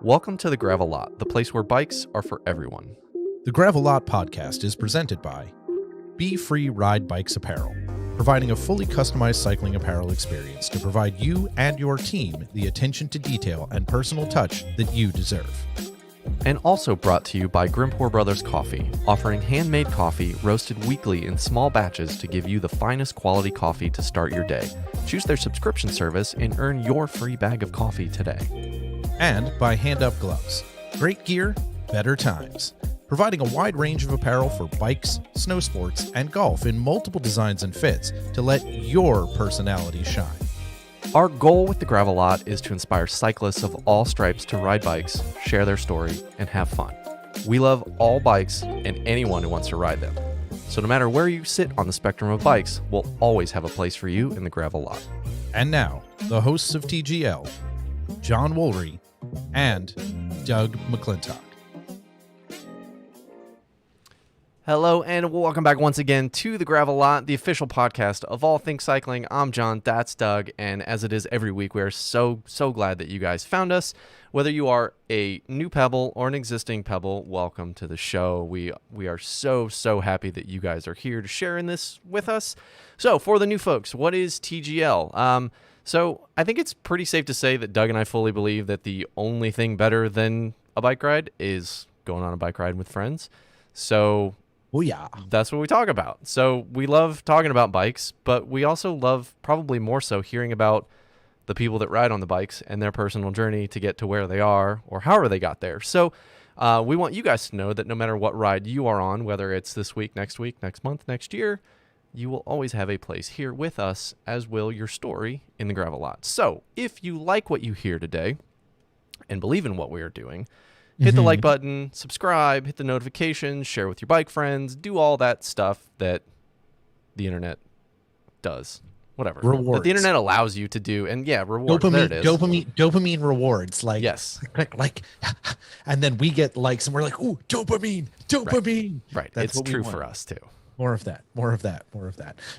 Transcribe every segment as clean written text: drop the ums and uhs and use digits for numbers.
Welcome to the Gravel Lot, the place where bikes are for everyone. The Gravel Lot podcast is presented by Be Free Ride Bikes Apparel, providing a fully customized cycling apparel experience to provide you and your team the attention to detail and personal touch that you deserve. And also brought to you by Grimpour Brothers Coffee, offering handmade coffee roasted weekly in small batches to give you the finest quality coffee to start your day. Choose their subscription service and earn your free bag of coffee today. And by Hand Up Gloves. Great gear, better times. Providing a wide range of apparel for bikes, snow sports, and golf in multiple designs and fits to let your personality shine. Our goal with the Gravel Lot is to inspire cyclists of all stripes to ride bikes, share their story, and have fun. We love all bikes and anyone who wants to ride them. So no matter where you sit on the spectrum of bikes, we'll always have a place for you in the Gravel Lot. And now, the hosts of TGL, John Woolry and Doug McClintock. Hello and welcome back once again to the Gravel Lot, the official podcast of all things cycling. I'm John, that's Doug, and as it is every week, we are so glad that you guys found us. Whether you are a new Pebble or an existing Pebble, welcome to the show. We are so happy that you guys are here to share in this with us. So for the new folks, what is TGL? So I think it's pretty safe to say that Doug and I fully believe that the only thing better than a bike ride is going on a bike ride with friends. So Oh, yeah. that's what we talk about. So we love talking about bikes, but we also love, probably more so, hearing about the people that ride on the bikes and their personal journey to get to where they are or however they got there. So we want you guys to know that no matter what ride you are on, whether it's this week, next month, next year, you will always have a place here with us, as will your story in the Gravel Lot. So if you like what you hear today and believe in what we are doing, hit the like button, subscribe, hit the notifications, share with your bike friends, do all that stuff that the internet does. Whatever. Rewards. That the internet allows you to do. And yeah, rewards. Dopamine, There it is. dopamine rewards. Like, Yes. like, and then we get likes and we're like, ooh, dopamine. Right. That's It's what we true want. for us too. More of that.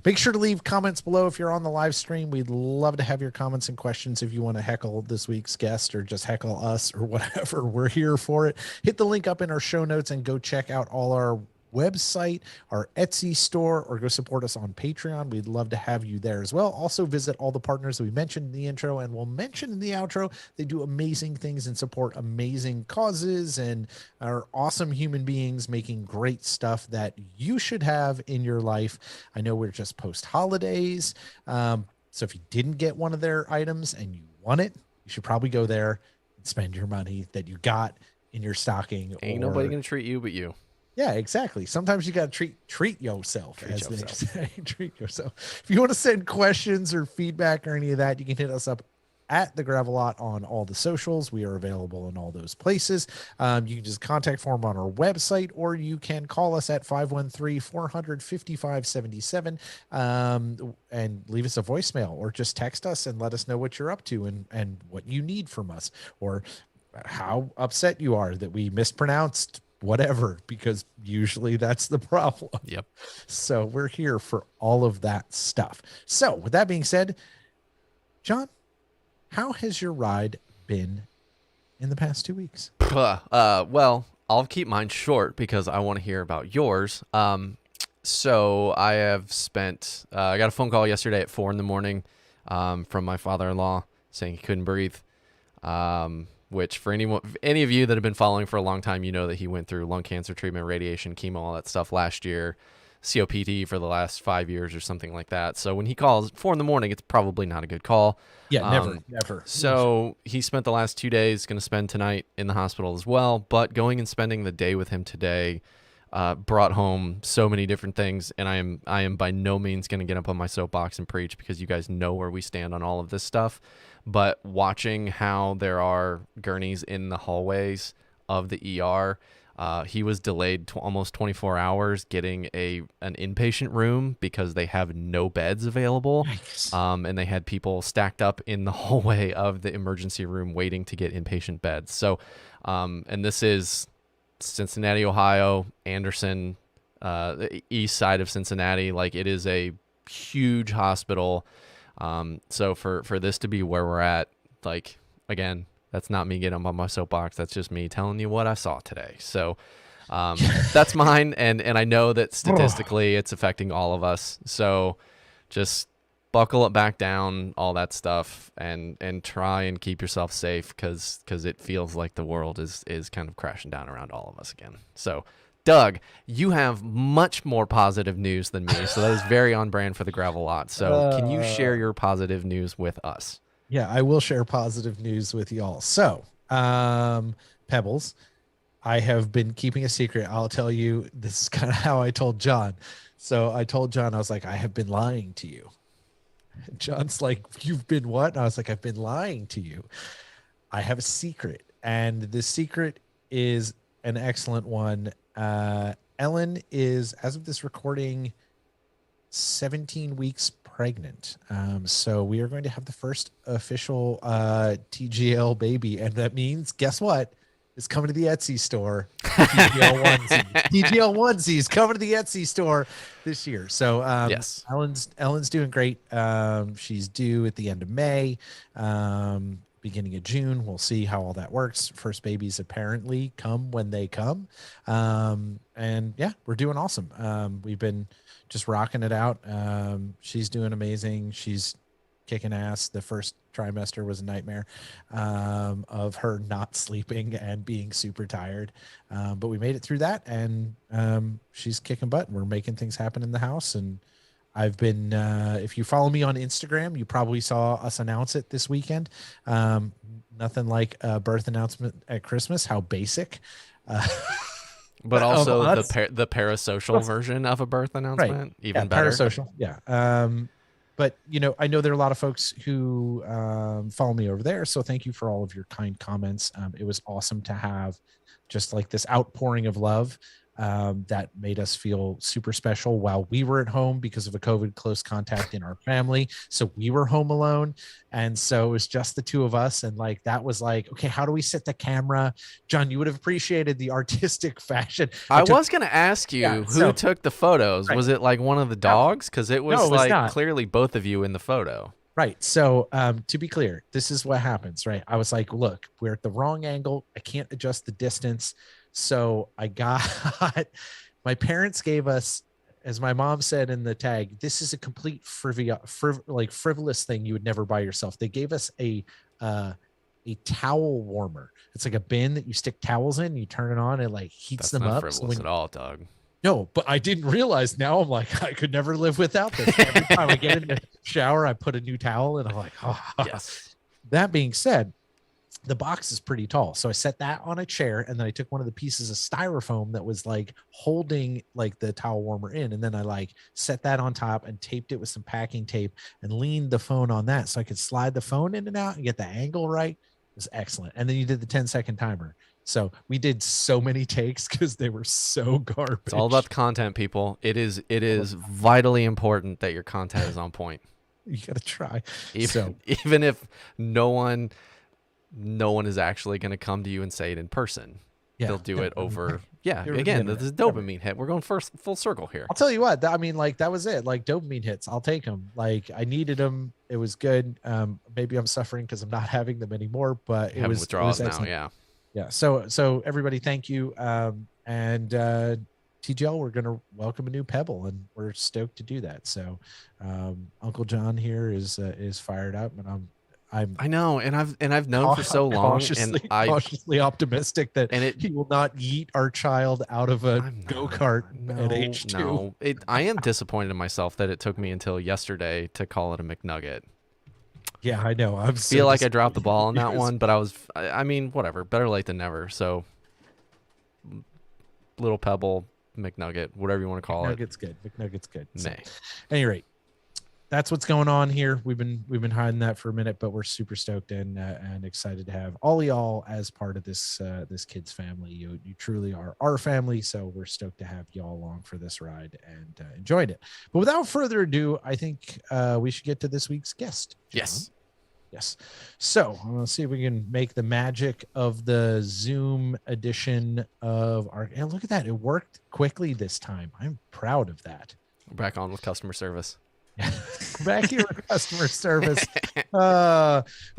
Make sure to leave comments below if you're on the live stream. We'd love to have your comments and questions if you want to heckle this week's guest or just heckle us or whatever. We're here for it. Hit the link up in our show notes and go check out all our website, our Etsy store, or go support us on Patreon. We'd love to have you there as well. Also visit all the partners that we mentioned in the intro and we'll mention in the outro. They do amazing things and support amazing causes and are awesome human beings making great stuff that you should have in your life. I know we're just post holidays. So if you didn't get one of their items and you want it, you should probably go there and spend your money that you got in your stocking. Ain't nobody going to treat you but you. Yeah, exactly. Sometimes you got to treat yourself, as they say. Treat yourself. If you want to send questions or feedback or any of that, you can hit us up at the Gravel Lot on all the socials. We are available in all those places. You can just contact form on our website, or you can call us at 513-400-5577 and leave us a voicemail, or just text us and let us know what you're up to and what you need from us, or how upset you are that we mispronounced whatever, because usually that's the problem. Yep. So we're here for all of that stuff. So with that being said, John, how has your ride been in the past 2 weeks? Well, I'll keep mine short because I want to hear about yours. So I have spent, I got a phone call yesterday at 4 a.m. From my father-in-law saying he couldn't breathe. Which for any of you that have been following for a long time, you know that he went through lung cancer treatment, radiation, chemo, all that stuff last year, COPD for the last 5 years or something like that. So when he calls at 4 a.m, it's probably not a good call. Yeah, never. So he spent the last 2 days, going to spend tonight in the hospital as well. But going and spending the day with him today brought home so many different things. And I am by no means going to get up on my soapbox and preach, because you guys know where we stand on all of this stuff. But watching how there are gurneys in the hallways of the ER, he was delayed almost 24 hours getting an inpatient room because they have no beds available. Nice. And they had people stacked up in the hallway of the emergency room waiting to get inpatient beds. So, and this is Cincinnati, Ohio, Anderson, the east side of Cincinnati. Like, it is a huge hospital. So for this to be where we're at, like, again, that's not me getting up on my soapbox. That's just me telling you what I saw today. So, that's mine. And I know that statistically it's affecting all of us. So just buckle it back down, all that stuff, and try and keep yourself safe. Cause it feels like the world is kind of crashing down around all of us again. So, Doug, you have much more positive news than me, so that is very on brand for the Gravel Lot. So can you share your positive news with us? Yeah, I will share positive news with y'all. So, Pebbles, I have been keeping a secret. I'll tell you, this is kind of how I told John. So I told John, I was like, I have been lying to you. John's like, you've been what? And I was like, I've been lying to you. I have a secret, and the secret is an excellent one. Ellen is, as of this recording, 17 weeks pregnant. So we are going to have the first official TGL baby. And that means, guess what? is coming to the Etsy store. TGL onesies coming to the Etsy store this year. So Yes. Ellen's doing great. She's due at the end of May, beginning of June. We'll see how all that works. First babies apparently come when they come. And yeah, we're doing awesome. We've been just rocking it out. She's doing amazing. She's kicking ass. The first trimester was a nightmare of her not sleeping and being super tired. But we made it through that, and she's kicking butt, and we're making things happen in the house. And I've been, if you follow me on Instagram, you probably saw us announce it this weekend. Nothing like a birth announcement at Christmas. How basic. But also the parasocial version of a birth announcement, right. Even better. Parasocial, yeah. But, I know there are a lot of folks who follow me over there. So thank you for all of your kind comments. It was awesome to have just like this outpouring of love that made us feel super special while we were at home because of a COVID close contact in our family. So we were home alone. And so it was just the two of us. And like, that was like, okay, how do we set the camera? John, you would have appreciated the artistic fashion. I was going to ask you who took the photos. Right. Was it like one of the dogs? Because it was clearly both of you in the photo. Right. So to be clear, this is what happens, right? I was like, look, we're at the wrong angle. I can't adjust the distance. So I got, my parents gave us, as my mom said in the tag, this is a complete frivolous thing you would never buy yourself. They gave us a towel warmer. It's like a bin that you stick towels in, you turn it on, and like heats them up. That's not frivolous at all, Doug. No, but I didn't realize. Now I'm like, I could never live without this. Every time I get in the shower, I put a new towel, and I'm like, oh. Yes. That being said, the box is pretty tall. So I set that on a chair, and then I took one of the pieces of styrofoam that was like holding like the towel warmer in. And then I like set that on top and taped it with some packing tape and leaned the phone on that so I could slide the phone in and out and get the angle right. It was excellent. And then you did the 10-second timer. So we did so many takes because they were so garbage. It's all about the content, people. It is vitally important that your content is on point. You got to try. Even if no one is actually going to come to you and say it in person. Yeah, they'll do it over. Yeah, again, this is dopamine hit. We're going full circle here. I'll tell you what. I mean, like that was it. Like dopamine hits. I'll take them. Like I needed them. It was good. Maybe I'm suffering because I'm not having them anymore. But it was withdrawals now. Yeah. So everybody, thank you. And TGL, we're going to welcome a new Pebble, and we're stoked to do that. So Uncle John here is fired up, and I know, and I've known for so long, and I'm cautiously optimistic that he will not yeet our child out of a go-kart at age 2. No, I am disappointed in myself that it took me until yesterday to call it a McNugget. Yeah, I know. I feel like I dropped the ball on that one, but I mean, whatever. Better late than never. So, Little Pebble, McNugget, whatever you want to call it. McNugget's good. So, at any rate, that's what's going on here. We've been hiding that for a minute, but we're super stoked and excited to have all y'all as part of this kids family. You truly are our family, so we're stoked to have y'all along for this ride and enjoyed it. But without further ado, I think we should get to this week's guest. John. Yes. So I'm gonna see if we can make the magic of the Zoom edition of our. And look at that, it worked quickly this time. I'm proud of that. We're back on with customer service. Back here with customer service.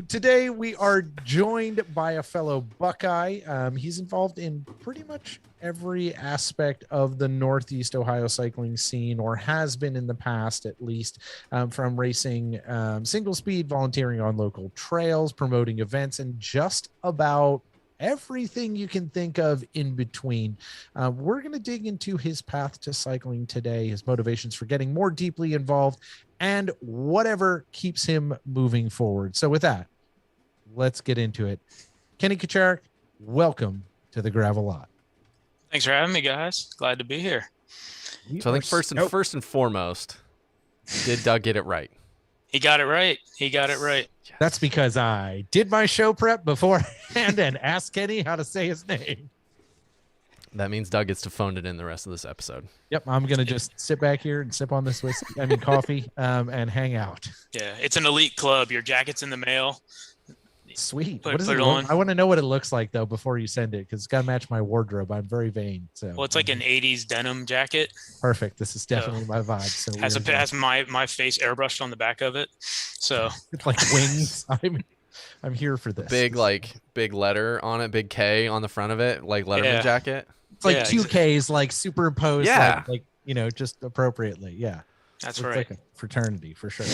Today we are joined by a fellow Buckeye. He's involved in pretty much every aspect of the Northeast Ohio cycling scene, or has been in the past at least, from racing single speed, volunteering on local trails, promoting events, and just about everything you can think of in between. We're going to dig into his path to cycling today, his motivations for getting more deeply involved, and whatever keeps him moving forward. So with that, let's get into it. Kenny Kocarek, welcome to the Gravel Lot. Thanks for having me, guys. Glad to be here. So I think first and foremost, did Doug get it right? He got it right. That's because I did my show prep beforehand and asked Kenny how to say his name. That means Doug gets to phone it in the rest of this episode. Yep, I'm going to just sit back here and sip on this coffee, and hang out. Yeah, it's an elite club. Your jacket's in the mail. Sweet. What put does put it it look? on. I want to know what it looks like though before you send it, because it's got to match my wardrobe. I'm very vain. So Well, it's like an '80s denim jacket. perfect. This is So definitely my vibe. So we has are a good. has my face airbrushed on the back of it. So It's like wings. I'm here for this. Big letter on it, big K on the front of it, like Letterman yeah, jacket. It's like yeah, two Ks like superimposed, Yeah. just appropriately. Yeah. that's Looks right. like a fraternity for sure.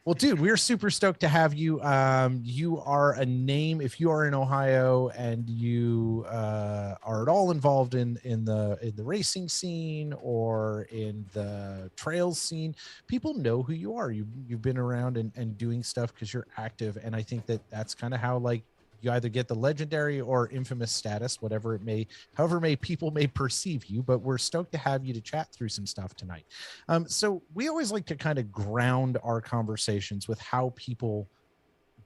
Well, dude, we're super stoked to have you. You are a name if you are in Ohio and you are at all involved in the racing scene or in the trails scene. People know who you are. You've been around and doing stuff because you're active, and I think that's kind of how like you either get the legendary or infamous status, whatever it may, however may people may perceive you. But we're stoked to have you to chat through some stuff tonight. So we always like to kind of ground our conversations with how people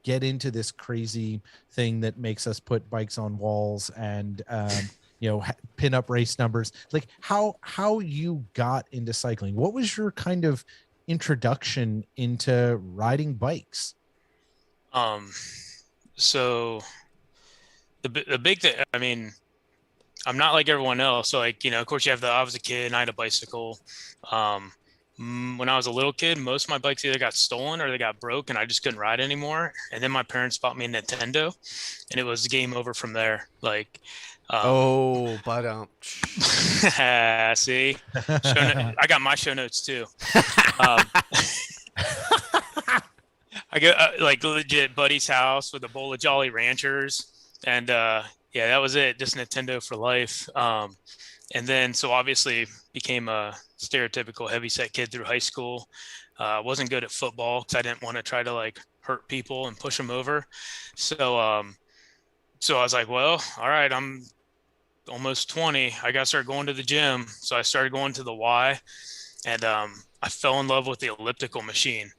get into this crazy thing that makes us put bikes on walls and pin up race numbers. Like how you got into cycling. What was your kind of introduction into riding bikes? So the big thing, I mean, I'm not like everyone else. So like, of course I was a kid and I had a bicycle. When I was a little kid, most of my bikes either got stolen or they got broke and I just couldn't ride anymore. And then my parents bought me a Nintendo and it was game over from there. Like, Oh, but see, I got my show notes too. Um, I go like legit buddy's house with a bowl of Jolly Ranchers, and yeah, that was it. Just Nintendo for life. And then so obviously became a stereotypical heavyset kid through high school. Wasn't good at football because I didn't want to try to like hurt people and push them over. So I was like, well, all right, I'm almost 20. I got to start going to the gym. So I started going to the Y, and I fell in love with the elliptical machine.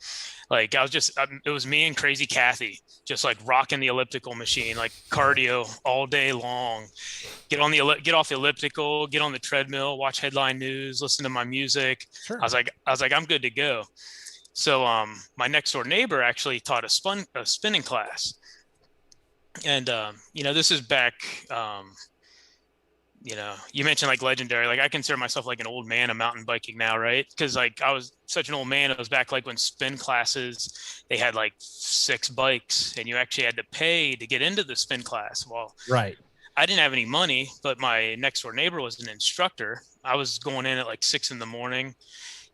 Like it was me and Crazy Kathy, just like rocking the elliptical machine, like cardio all day long. Get off the elliptical, get on the treadmill, watch headline news, listen to my music. Sure. I was like, I'm good to go. So my next door neighbor actually taught a spinning class, and this is back. You mentioned like legendary. Like I consider myself like an old man of mountain biking now, right? Because like I was such an old man. It was back like when spin classes, they had like 6 bikes and you actually had to pay to get into the spin class. Well, Right. I didn't have any money, but my next door neighbor was an instructor. I was going in at like 6 a.m.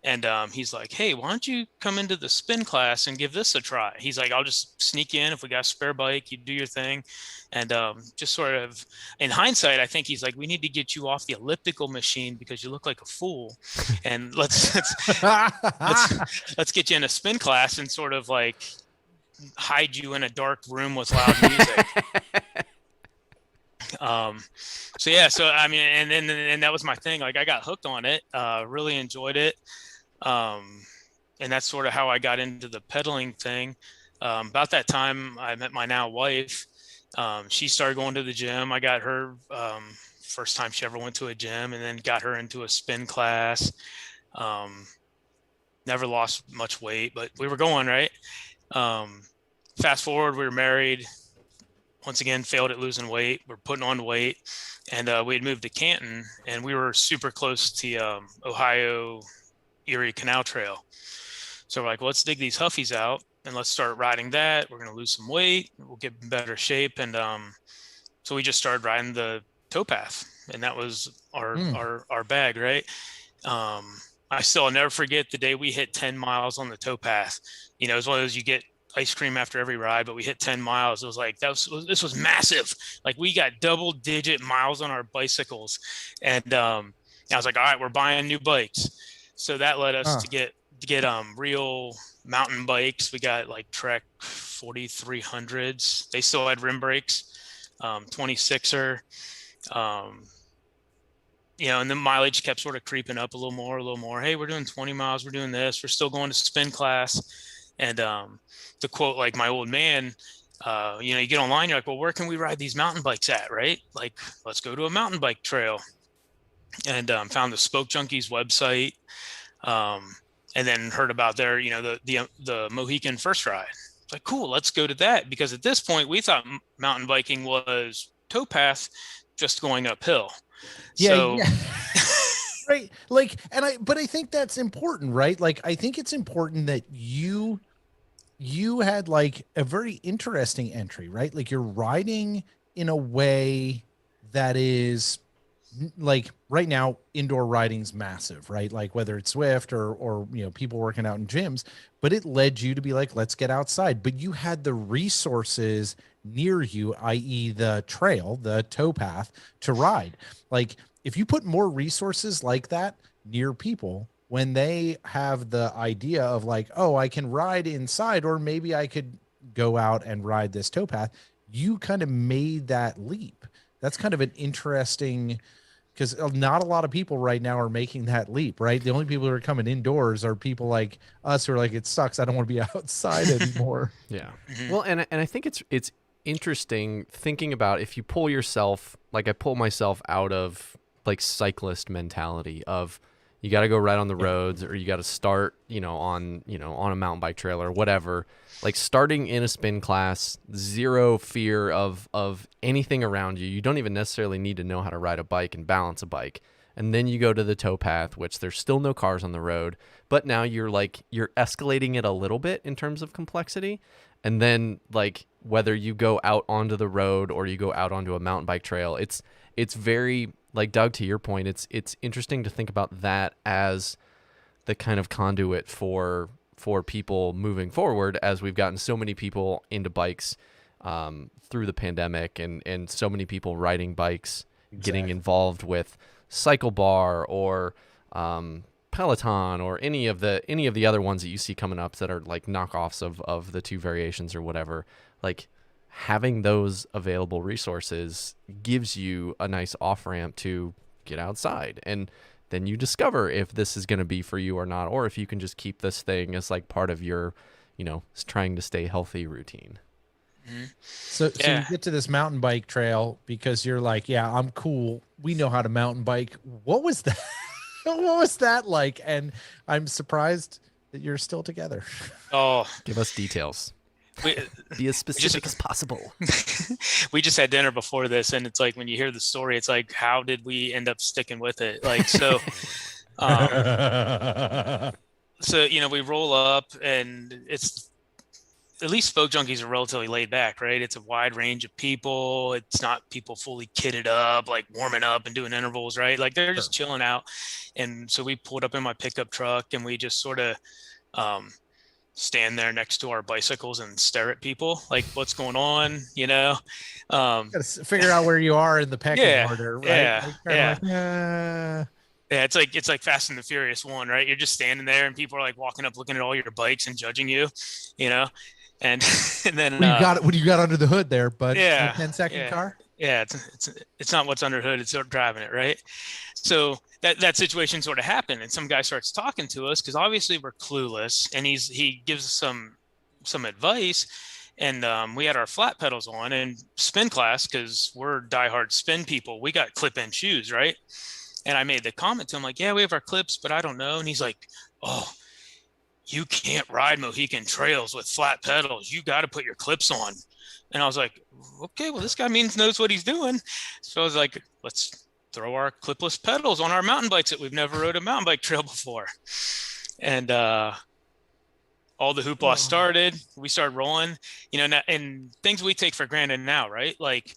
And he's like, hey, why don't you come into the spin class and give this a try? He's like, I'll just sneak in. If we got a spare bike, you do your thing. And just sort of in hindsight, I think he's like, we need to get you off the elliptical machine because you look like a fool. And let's get you in a spin class and sort of like hide you in a dark room with loud music. So I mean, and that was my thing. Like I got hooked on it, really enjoyed it. And that's sort of how I got into the pedaling thing. About that time I met my now wife. She started going to the gym. I got her, first time she ever went to a gym, and then got her into a spin class. Never lost much weight, but we were going right. Fast forward, we were married. Once again, failed at losing weight. We're putting on weight, and we had moved to Canton, and we were super close to the Ohio Erie Canal Trail. So we're like, well, let's dig these Huffies out and let's start riding that. We're going to lose some weight. We'll get in better shape. And so we just started riding the towpath, and that was our bag, right? I'll never forget the day we hit 10 miles on the towpath. It was one of those, you get ice cream after every ride, but we hit 10 miles. It was like, this was massive. Like we got double digit miles on our bicycles. And I was like, all right, we're buying new bikes. So that led us to get real mountain bikes. We got like Trek 4300s. They still had rim brakes, 26er. And the mileage kept sort of creeping up a little more. Hey, we're doing 20 miles. We're doing this. We're still going to spin class. And to quote like my old man, you get online, you're like, well, where can we ride these mountain bikes at, right? Like, let's go to a mountain bike trail. And found the Spoke Junkies website, and then heard about their, the Mohican First Ride. Like, cool, let's go to that. Because at this point, we thought mountain biking was towpath just going uphill. Yeah, So, yeah. Right. Like, but I think that's important, right? Like, I think it's important that you had like a very interesting entry, right? Like you're riding in a way that is like right now indoor riding's massive, right? Like whether it's Swift or people working out in gyms, but it led you to be like, let's get outside. But you had the resources near you, i.e. the trail, the towpath to ride. Like if you put more resources like that near people, when they have the idea of like, oh, I can ride inside, or maybe I could go out and ride this towpath, you kind of made that leap. That's kind of an interesting, because not a lot of people right now are making that leap, right? The only people who are coming indoors are people like us who are like, it sucks, I don't want to be outside anymore. Yeah. Mhm. Well, and I think it's interesting thinking about if you pull yourself, like I pull myself out of like cyclist mentality of you got to go right on the roads or you got to start, on a mountain bike trail or whatever. Like starting in a spin class, zero fear of anything around you. You don't even necessarily need to know how to ride a bike and balance a bike. And then you go to the towpath, which there's still no cars on the road, but now you're escalating it a little bit in terms of complexity. And then like whether you go out onto the road or you go out onto a mountain bike trail, it's very, like Doug, to your point, it's interesting to think about that as the kind of conduit for people moving forward, as we've gotten so many people into bikes through the pandemic and so many people riding bikes, getting involved with Cycle Bar or Peloton or any of the other ones that you see coming up that are like knockoffs of the two variations or whatever. Like having those available resources gives you a nice off ramp to get outside, and then you discover if this is going to be for you or not, or if you can just keep this thing as like part of your, trying to stay healthy routine. Mhm. So you get to this mountain bike trail because you're like, yeah, I'm cool. We know how to mountain bike. What was that? What was that like? And I'm surprised that you're still together. Oh, Give us details. we, Be as specific as possible. we just had dinner before this, and it's like when you hear the story, it's like, how did we end up sticking with it? Like, so, we roll up, and it's at least Folk Junkies are relatively laid back, right? It's a wide range of people. It's not people fully kitted up, like warming up and doing intervals, right? Like they're just chilling out. And so we pulled up in my pickup truck, and we just sort of stand there next to our bicycles and stare at people like, what's going on, Gotta figure out where you are in the pecking order, right? Yeah, it's like Fast and the Furious 1, right? You're just standing there and people are like walking up looking at all your bikes and judging you, and and then what do you got under the hood there, bud? Yeah, 10-second car. Yeah, it's not what's under hood, it's sort of driving it, right? So that situation sort of happened, and some guy starts talking to us because obviously we're clueless, and he gives us some advice, and we had our flat pedals on and spin class because we're diehard spin people. We got clip-in shoes, right? And I made the comment to him like, yeah, we have our clips, but I don't know. And he's like, oh, you can't ride Mohican trails with flat pedals. You got to put your clips on. And I was like, okay, well, this guy knows what he's doing. So I was like, let's throw our clipless pedals on our mountain bikes that we've never rode a mountain bike trail before. And all the hoopla started. We started rolling, and things we take for granted now, right? Like,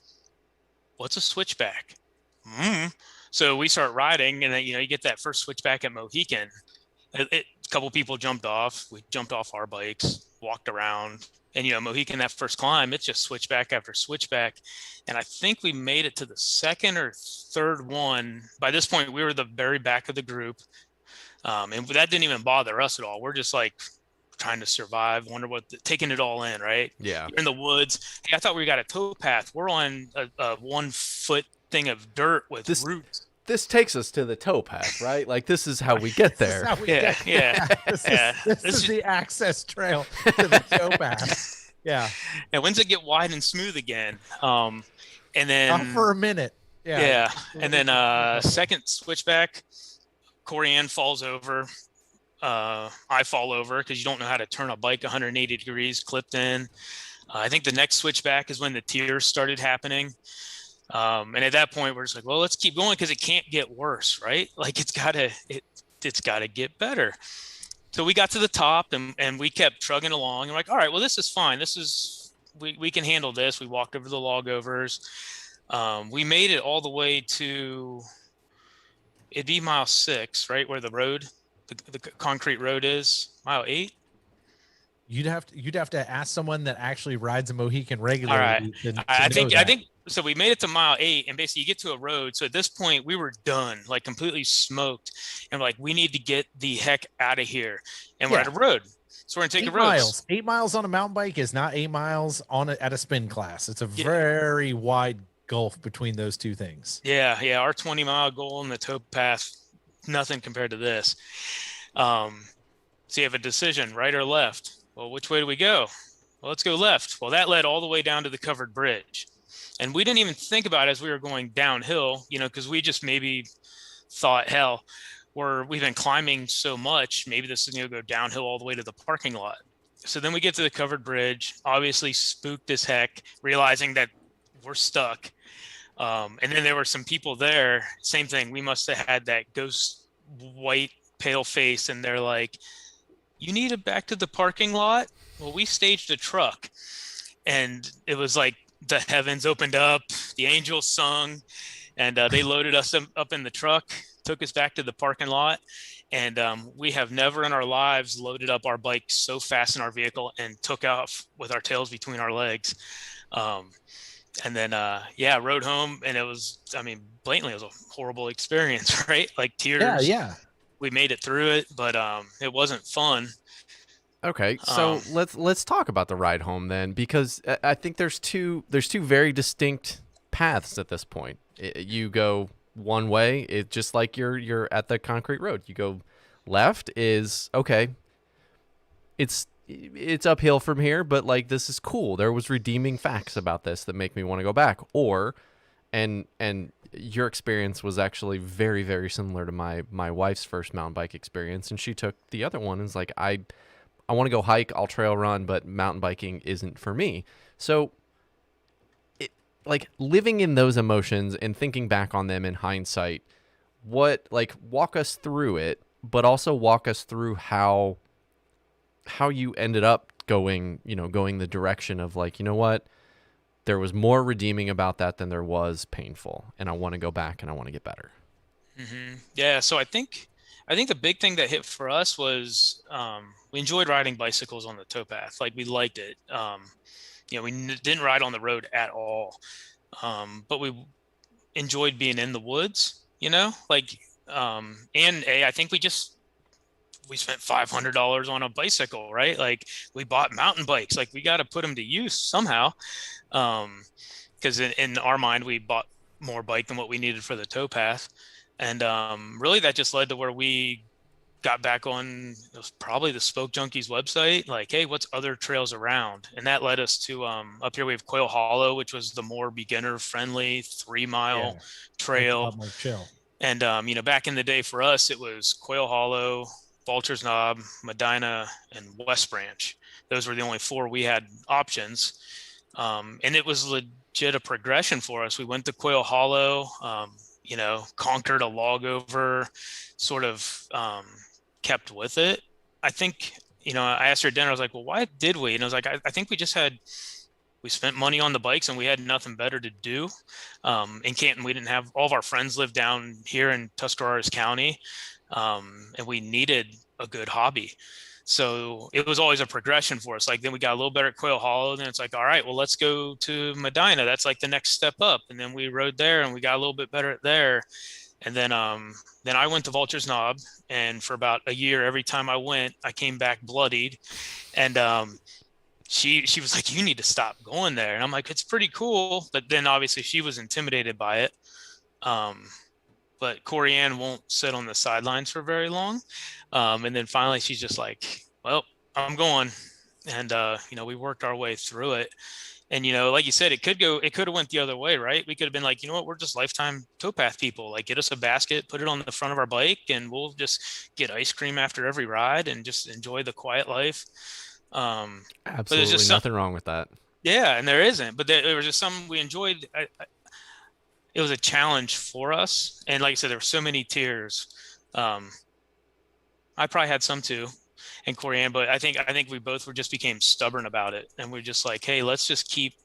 what's a switchback? So we start riding, and then, you get that first switchback at Mohican. A couple people jumped off. We jumped off our bikes, walked around, and Mohican, that first climb, it's just switchback after switchback. And I think we made it to the second or third one. By this point, we were the very back of the group, and that didn't even bother us at all. We're just like trying to survive, taking it all in, right? Yeah. You're in the woods. Hey, I thought we got a towpath. We're on a 1 foot thing of dirt with roots. This takes us to the towpath, right? Like this is how we get there. This is the access trail to the towpath. Yeah. And when's it get wide and smooth again? And then for a minute. Yeah. And then second switchback, Corianne falls over. I fall over because you don't know how to turn a bike 180 degrees clipped in. I think the next switchback is when the tears started happening. And at that point, we're just like, well, let's keep going because it can't get worse, right? Like it's gotta get better. So we got to the top and we kept trugging along. And we're like, all right, well, this is fine. We can handle this. We walked over the log overs. We made it all the way to, it'd be mile 6, right? Where the concrete road is, mile 8. You'd have to ask someone that actually rides a Mohican All regularly right. to I know think, that. so we made it to mile 8 and basically you get to a road. So at this point we were done, like completely smoked. And we're like, we need to get the heck out of here. And we're Yeah. at a road. So we're gonna take 8 a road. miles. 8 miles on a mountain bike is not 8 miles at a spin class. It's a very wide gulf between those two things. Yeah. Our 20-mile goal in the towpath, nothing compared to this. So you have a decision, right or left. Well, which way do we go? Well, let's go left. Well, that led all the way down to the covered bridge. And we didn't even think about it as we were going downhill, because we just maybe thought, hell, we've been climbing so much, maybe this is going to go downhill all the way to the parking lot. So then we get to the covered bridge, obviously spooked as heck, realizing that we're stuck. And then there were some people there, same thing. We must have had that ghost white pale face. And they're like, you need it back to the parking lot? Well, we staged a truck and it was like the heavens opened up, the angels sung, and they loaded us up in the truck, took us back to the parking lot. And we have never in our lives loaded up our bike so fast in our vehicle and took off with our tails between our legs. And then, rode home. And it was, blatantly, it was a horrible experience, right? Like tears. Yeah. We made it through it, but it wasn't fun. Okay, so let's talk about the ride home then, because I think there's two very distinct paths at this point. You go one way, it just like you're at the concrete road. You go left is okay. It's uphill from here, but like this is cool. There was redeeming facts about this that make me want to go back. Or and your experience was actually very, very similar to my wife's first mountain bike experience, and she took the other one and was like, I want to go hike, I'll trail run, but mountain biking isn't for me. So like living in those emotions and thinking back on them in hindsight, walk us through it, but also walk us through how you ended up going the direction of like, you know what? There was more redeeming about that than there was painful, and I want to go back and I want to get better. Mm-hmm. Yeah. So I think the big thing that hit for us was we enjoyed riding bicycles on the towpath. Like we liked it. We didn't ride on the road at all, but we enjoyed being in the woods. I think we spent $500 on a bicycle, right? Like we bought mountain bikes. Like we got to put them to use somehow. Because in our mind, we bought more bike than what we needed for the towpath. And really that just led to where we got back on, it was probably the Spoke Junkies website, like, hey, what's other trails around? And that led us to up here we have Quail Hollow, which was the more beginner friendly 3-mile trail. A lot more chill. And back in the day for us, it was Quail Hollow, Vulture's Knob, Medina, and West Branch. Those were the only 4 we had options. And it was legit a progression for us. We went to Quail Hollow, conquered a log over, sort of kept with it. I think, I asked her at dinner, I was like, well, why did we? And I was like, I think we spent money on the bikes and we had nothing better to do. In Canton, we didn't have, all of our friends lived down here in Tuscarawas County, and we needed a good hobby. So it was always a progression for us. Like then we got a little better at Quail Hollow. Then it's like, all right, well, let's go to Medina. That's like the next step up. And then we rode there and we got a little bit better at there. And then I went to Vulture's Knob, and for about a year, every time I went, I came back bloodied. And she was like, you need to stop going there. And I'm like, it's pretty cool. But then obviously she was intimidated by it. But Corey Ann won't sit on the sidelines for very long. And then finally she's just like, well, I'm going. And, we worked our way through it. And, like you said, it could have went the other way, right? We could have been like, you know what, we're just lifetime towpath people. Like, get us a basket, put it on the front of our bike, and we'll just get ice cream after every ride and just enjoy the quiet life. But there's Absolutely just some, nothing wrong with that. yeah, and there isn't, but there was just some we enjoyed. It was a challenge for us. And like I said, there were so many tears. I probably had some too, and Corianne, but I think we both just became stubborn about it, and we're just like, hey, let's just keep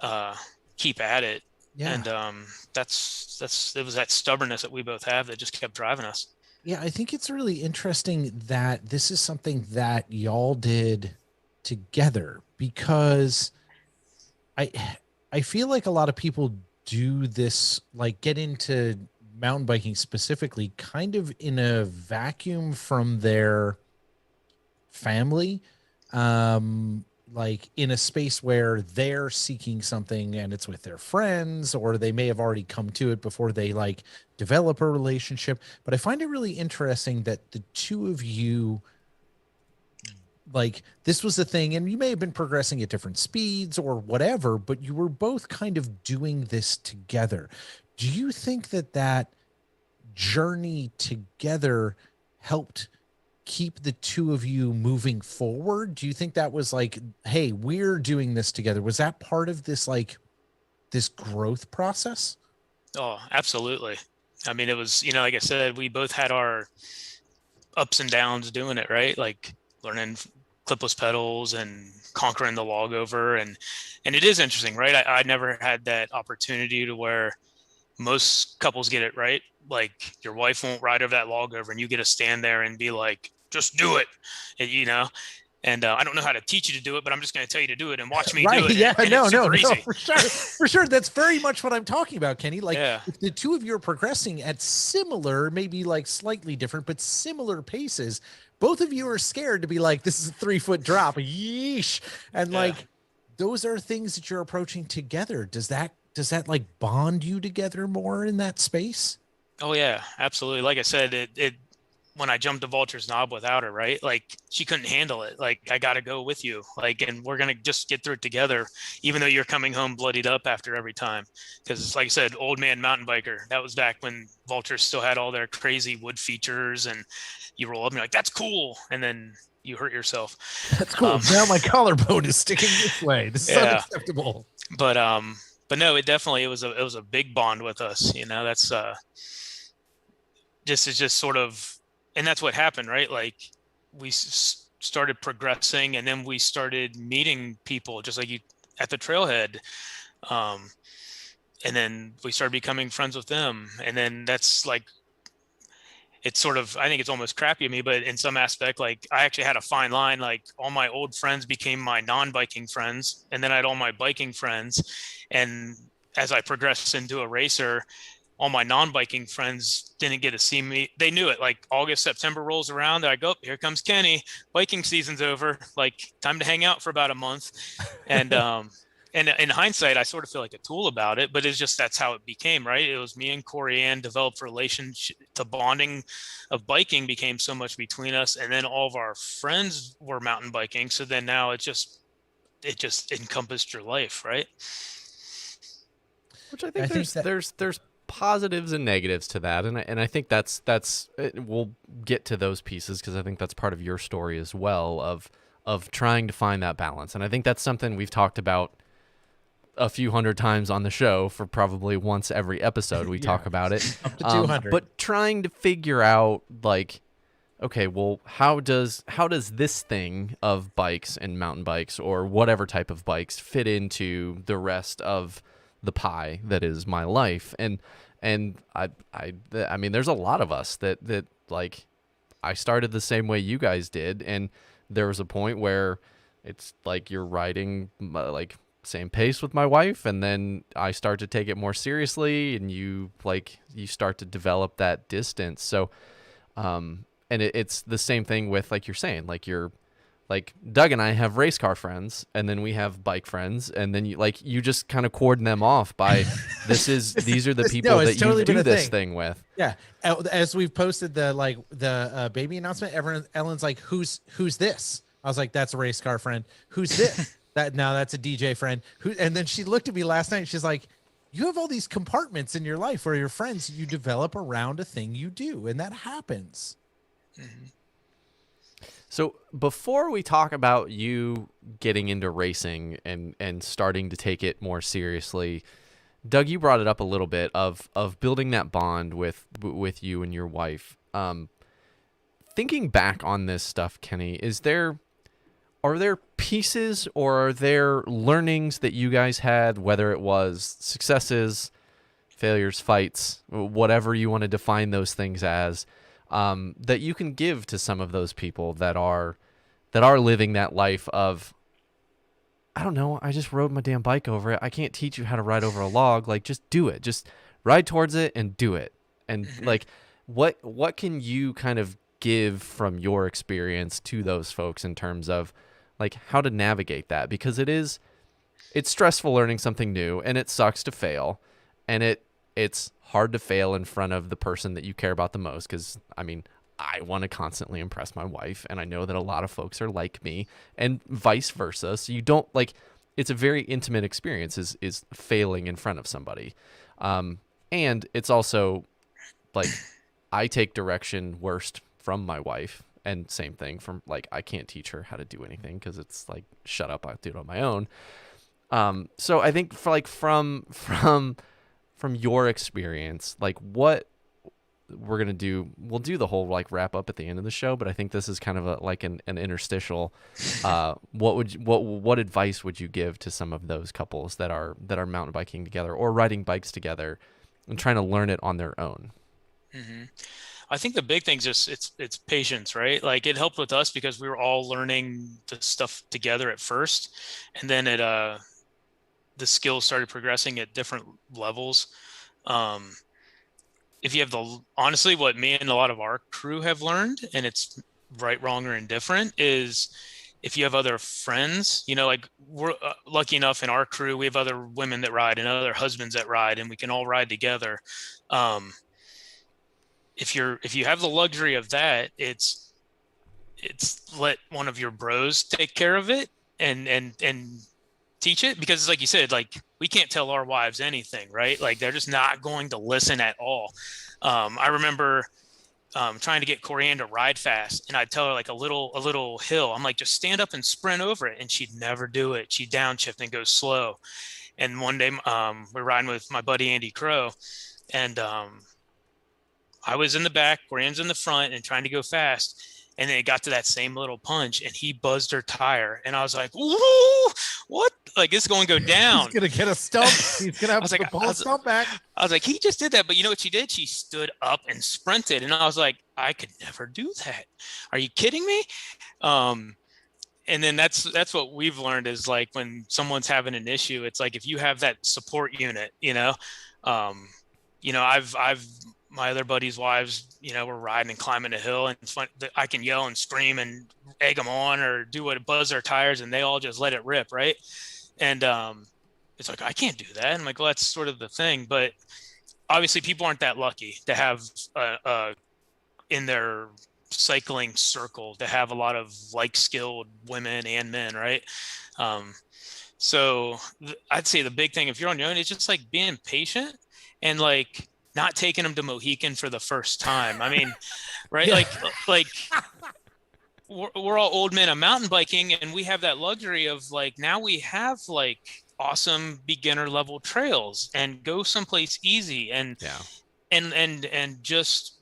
at it. Yeah. And it was that stubbornness that we both have that just kept driving us. Yeah, I think it's really interesting that this is something that y'all did together, because I feel like a lot of people do this, like get into mountain biking specifically kind of in a vacuum from their family, like in a space where they're seeking something and it's with their friends, or they may have already come to it before they like develop a relationship. But I find it really interesting that the two of you, like, this was the thing, and you may have been progressing at different speeds or whatever, but you were both kind of doing this together. Do you think that that journey together helped keep the two of you moving forward? Do you think that was like, hey, we're doing this together? Was that part of this, like, this growth process? Oh, absolutely. I mean, it was, like I said, we both had our ups and downs doing it, right? Like learning clipless pedals and conquering the log over. And it is interesting, right? I never had that opportunity to where most couples get it, right? Like your wife won't ride over that log over and you get to stand there and be like, just do it, and I don't know how to teach you to do it, but I'm just going to tell you to do it and watch me do it. Yeah, no, easy. For sure. That's very much what I'm talking about, Kenny. Like, yeah. If the two of you are progressing at similar, maybe like slightly different, but similar paces, both of you are scared to be like, this is a 3-foot drop. Yeesh. And like, those are things that you're approaching together. Does that like bond you together more in that space? Oh yeah, absolutely. Like I said, it when I jumped to Vulture's Knob without her, right? Like she couldn't handle it. Like, I got to go with you. Like, and we're going to just get through it together, even though you're coming home bloodied up after every time. Cause like I said, old man mountain biker, that was back when Vulture still had all their crazy wood features, and you roll up and you're like, that's cool. And then you hurt yourself. That's cool. Now my collarbone is sticking this way. This is unacceptable. But no, it was a big bond with us. That's just sort of, and that's what happened, right? Like we started progressing, and then we started meeting people just like you at the trailhead. And then we started becoming friends with them. And then that's like, it's sort of, I think it's almost crappy of me, but in some aspect, like I actually had a fine line. Like all my old friends became my non-biking friends. And then I had all my biking friends. And as I progressed into a racer, all my non-biking friends didn't get to see me. They knew it. Like August, September rolls around. I go, here comes Kenny. Biking season's over. Like time to hang out for about a month. And and in hindsight, I sort of feel like a tool about it, but it's just that's how it became, right? It was me and Corianne developed relationship. The bonding of biking became so much between us, and then all of our friends were mountain biking. So then now it just encompassed your life, right? Which I think there's positives and negatives to that, and I think that's we'll get to those pieces because I think that's part of your story as well of trying to find that balance. And I think that's something we've talked about a few hundred times on the show. For probably once every episode we talk about it, up to 200. But trying to figure out, like, okay, well, how does this thing of bikes and mountain bikes or whatever type of bikes fit into the rest of the pie that is my life? And I mean, there's a lot of us that like, I started the same way you guys did, and there was a point where it's like you're riding like same pace with my wife, and then I start to take it more seriously, and you start to develop that distance. So and it's the same thing with, like you're saying, like Doug and I have race car friends, and then we have bike friends, and then you just kind of cordon them off by these are the people that you do this thing with. Yeah. As we've posted the baby announcement, Ellen's like, who's this? I was like, that's a race car friend. Who's this? That's a DJ friend who, and then she looked at me last night. She's like, you have all these compartments in your life where your friends you develop around a thing you do, and that happens. Mm-hmm. So before we talk about you getting into racing and starting to take it more seriously, Doug, you brought it up a little bit of building that bond with you and your wife. Thinking back on this stuff, Kenny, are there pieces or are there learnings that you guys had, whether it was successes, failures, fights, whatever you want to define those things as, that you can give to some of those people that are living that life of, I don't know, I just rode my damn bike over it. I can't teach you how to ride over a log. Like, just do it. Just ride towards it and do it. And like, what can you kind of give from your experience to those folks in terms of like how to navigate that? Because it's stressful learning something new, and it sucks to fail, and it's hard to fail in front of the person that you care about the most. Because I mean, I want to constantly impress my wife, and I know that a lot of folks are like me, and vice versa. So you don't like, it's a very intimate experience is failing in front of somebody. And it's also like, I take direction worst from my wife, and same thing from like, I can't teach her how to do anything because it's like, shut up, I'll do it on my own. So I think for like from your experience, like what we're going to do, we'll do the whole like wrap up at the end of the show, but I think this is kind of like an interstitial. What advice would you give to some of those couples that are mountain biking together or riding bikes together and trying to learn it on their own? Mm-hmm. I think the big thing is just it's patience, right? Like it helped with us because we were all learning the stuff together at first, and then the skills started progressing at different levels. If you have honestly, what me and a lot of our crew have learned, and it's right, wrong, or indifferent, is if you have other friends, like we're lucky enough in our crew, we have other women that ride and other husbands that ride, and we can all ride together. If you have the luxury of that, it's let one of your bros take care of it and teach it, because like you said, like we can't tell our wives anything, right? Like they're just not going to listen at all. I remember trying to get Corianne to ride fast, and I'd tell her like a little hill. I'm like, just stand up and sprint over it, and she'd never do it. She'd downshift and go slow. And one day we're riding with my buddy Andy Crow, and I was in the back, Corianne's in the front, and trying to go fast. And then it got to that same little punch, and he buzzed her tire. And I was like, "Ooh, what? Like, it's going to go down. He's going to get a stump. He's going to have to pull a stump back." I was like, he just did that. But you know what she did? She stood up and sprinted. And I was like, I could never do that. Are you kidding me? And then that's what we've learned is like when someone's having an issue, it's like if you have that support unit, I've my other buddies' wives, were riding and climbing a hill, and I can yell and scream and egg them on or do what, buzz their tires, and they all just let it rip, right? And it's like, I can't do that. I'm like, well, that's sort of the thing. But obviously people aren't that lucky to have in their cycling circle to have a lot of skilled women and men, right? So I'd say the big thing if you're on your own is just like being patient and like not taking them to Mohican for the first time. I mean, right? Yeah. Like we're all old men on mountain biking, and we have that luxury of like, now we have like awesome beginner level trails, and go someplace easy and just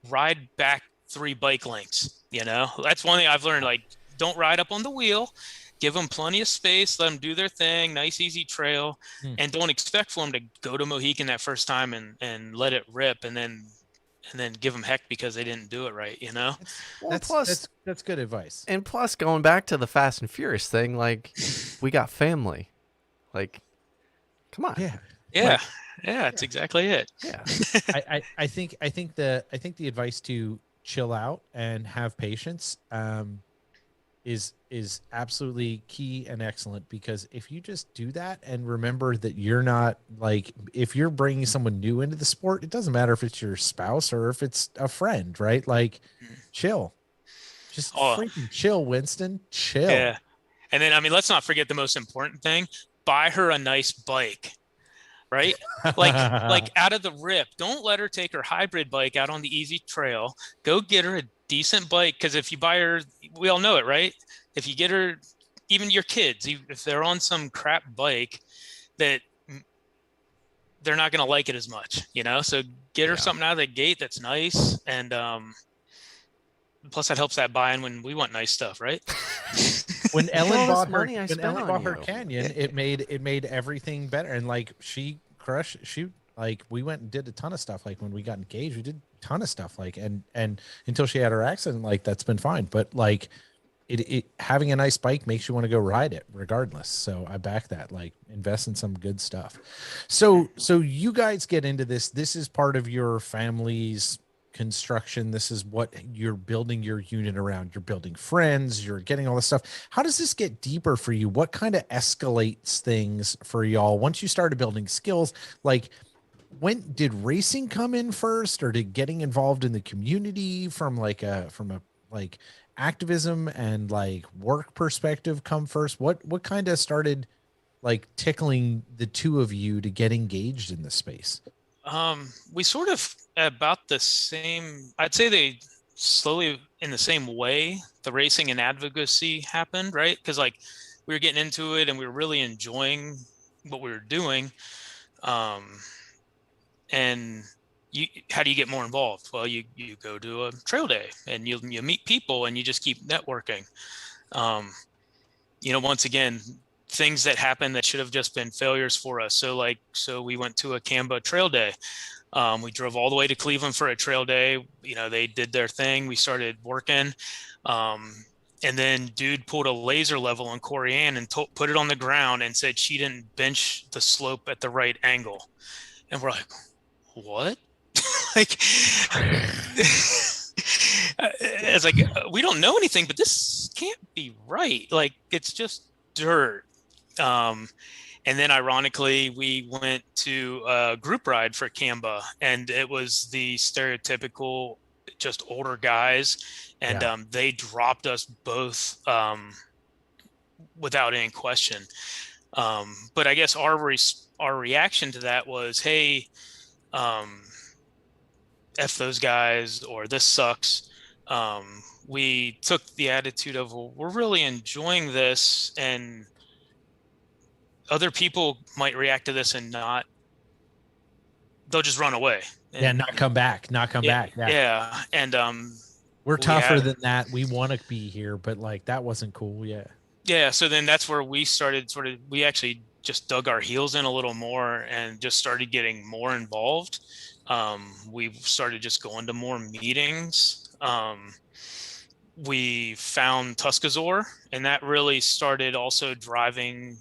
ride back 3 bike lengths. That's one thing I've learned. Like, don't ride up on the wheel. Give them plenty of space, let them do their thing, nice, easy trail, and don't expect for them to go to Mohican that first time and let it rip and then give them heck because they didn't do it right, That's good advice. And plus, going back to the Fast and Furious thing, like, we got family. Like, come on. Yeah, that's exactly it. Yeah. I think the advice to chill out and have patience is absolutely key and excellent, because if you just do that and remember that you're not like, if you're bringing someone new into the sport, it doesn't matter if it's your spouse or if it's a friend, right? Like, chill, just freaking chill, Winston, chill. Yeah. And then, I mean, let's not forget the most important thing, buy her a nice bike, right? Like out of the rip, don't let her take her hybrid bike out on the easy trail. Go get her a decent bike. Because if you buy her, we all know it, right? If you get her, even your kids, if they're on some crap bike, that they're not going to like it as much, So get her something out of the gate that's nice, and plus that helps that buy-in when we want nice stuff, right? When Ellen bought her, money I spent on you. Canyon, it made everything better. And like she like we went and did a ton of stuff. Like when we got engaged, we did a ton of stuff. Like and until she had her accident, like that's been fine. But like it having a nice bike makes you want to go ride it regardless. So I back that. Like invest in some good stuff. So you guys get into this. This is part of your family's construction. This is what you're building your unit around. You're building friends, you're getting all this stuff. How does this get deeper for you? What kind of escalates things for y'all once you started building skills? Like, when did racing come in first, or did getting involved in the community from a like activism and like work perspective come first? What kind of started like tickling the two of you to get engaged in this space? We sort of about the same, I'd say they slowly in the same way, the racing and advocacy happened, right? Because like we were getting into it and we were really enjoying what we were doing. And how do you get more involved? Well, you go to a trail day and you meet people and you just keep networking. Once again, things that happened that should have just been failures for us. So we went to a Canba trail day. We drove all the way to Cleveland for a trail day. They did their thing. We started working. And then dude pulled a laser level on Corey Ann and put it on the ground and said she didn't bench the slope at the right angle. And we're like, what? Like, it's like, we don't know anything, but this can't be right. Like, it's just dirt. And then ironically, we went to a group ride for Canba, and it was the stereotypical just older guys. And they dropped us both without any question. But I guess our reaction to that was, hey, F those guys, or this sucks. We took the attitude of, well, we're really enjoying this, and other people might react to this and they'll just run away. And, not come back. Yeah. And we're tougher than that. We want to be here, but like that wasn't cool. Yeah. So then that's where we started we actually just dug our heels in a little more and just started getting more involved. We started just going to more meetings. We found Tuscazor, and that really started also driving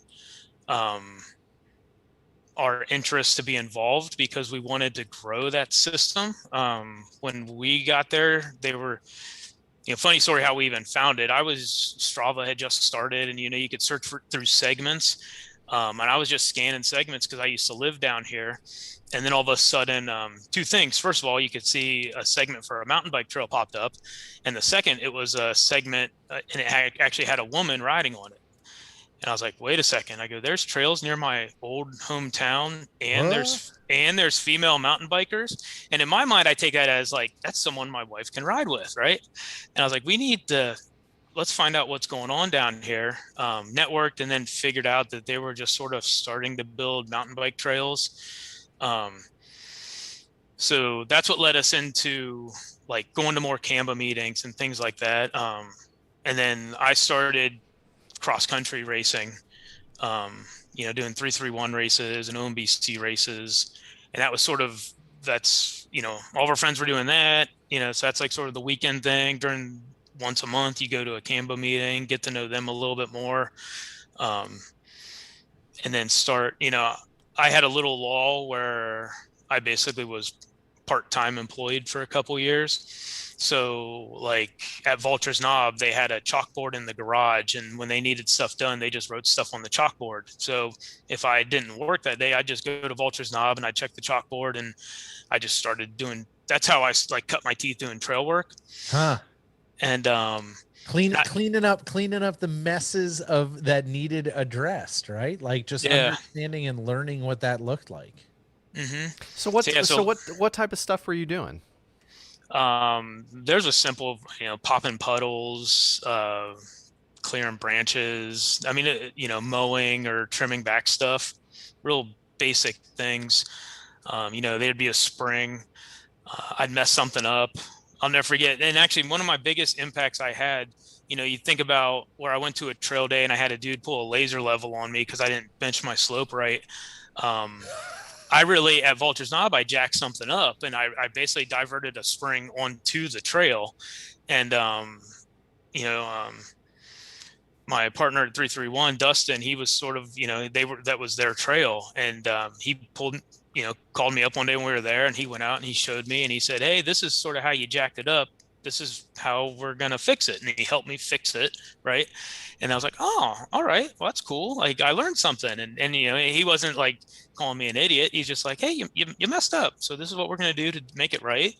our interest to be involved, because we wanted to grow that system. When we got there, they were, funny story how we even found it. Strava had just started, and you could search through segments. And I was just scanning segments because I used to live down here. And then all of a sudden, two things. First of all, you could see a segment for a mountain bike trail popped up. And the second, it was a segment, and it actually had a woman riding on it. And I was like, wait a second. I go, there's trails near my old hometown, and there's female mountain bikers. And in my mind, I take that as like, that's someone my wife can ride with, right? And I was like, let's find out what's going on down here. Networked, and then figured out that they were just sort of starting to build mountain bike trails. So that's what led us into like going to more Canva meetings and things like that. And then I started cross-country racing, doing 331 races and OMBC races. And that was all of our friends were doing that, so that's like sort of the weekend thing. Once a month, you go to a Canva meeting, get to know them a little bit more. And then I had a little lull where I basically was part-time employed for a couple years. So like at Vulture's Knob, they had a chalkboard in the garage, and when they needed stuff done, they just wrote stuff on the chalkboard. So if I didn't work that day, I'd just go to Vulture's Knob and I'd check the chalkboard, and I just started that's how I like cut my teeth doing trail work. Huh. And Not, Cleaning up the messes of that needed addressed, right? Like just yeah. understanding and learning what that looked like. hmm So So yeah, so what type of stuff were you doing? there's a simple, popping puddles, clearing branches. I mean, mowing or trimming back stuff, real basic things. There'd be a spring. I'd mess something up. I'll never forget. And actually, one of my biggest impacts I had, you think about where I went to a trail day and I had a dude pull a laser level on me because I didn't bench my slope right. Um, I really, at Vulture's Knob, I jacked something up and I basically diverted a spring onto the trail. And, you know, um, my partner at 331, Dustin, he was sort of, that was their trail. And he called me up one day when we were there and he went out and he showed me and he said, "Hey, this is sort of how you jacked it up. This is how we're going to fix it." And he helped me fix it. Right. And I was like, "Oh, all right. Well, that's cool. Like I learned something." And he wasn't like calling me an idiot. He's just like, "Hey, you messed up. So this is what we're going to do to make it right."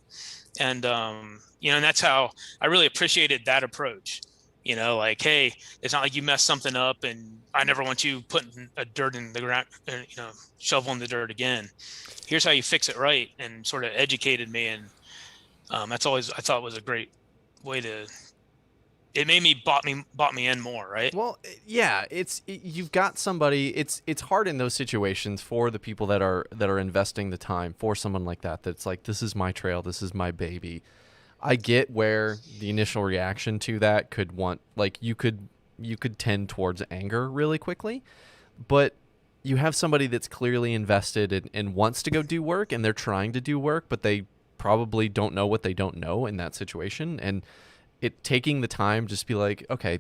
And, and that's how I really appreciated that approach. Like, hey, it's not like you messed something up and I never want you putting a dirt in the ground, shoveling the dirt again. Here's how you fix it right, and sort of educated me. And that's always, I thought, was a great way to, it made me bought me in more. Right. Well, yeah, you've got somebody. It's hard in those situations for the people that are investing the time for someone like that. That's like, this is my trail, this is my baby. I get where the initial reaction to that could you could tend towards anger really quickly, but you have somebody that's clearly invested and wants to go do work, and they're trying to do work, but they probably don't know what they don't know in that situation, and it taking the time just be like, okay,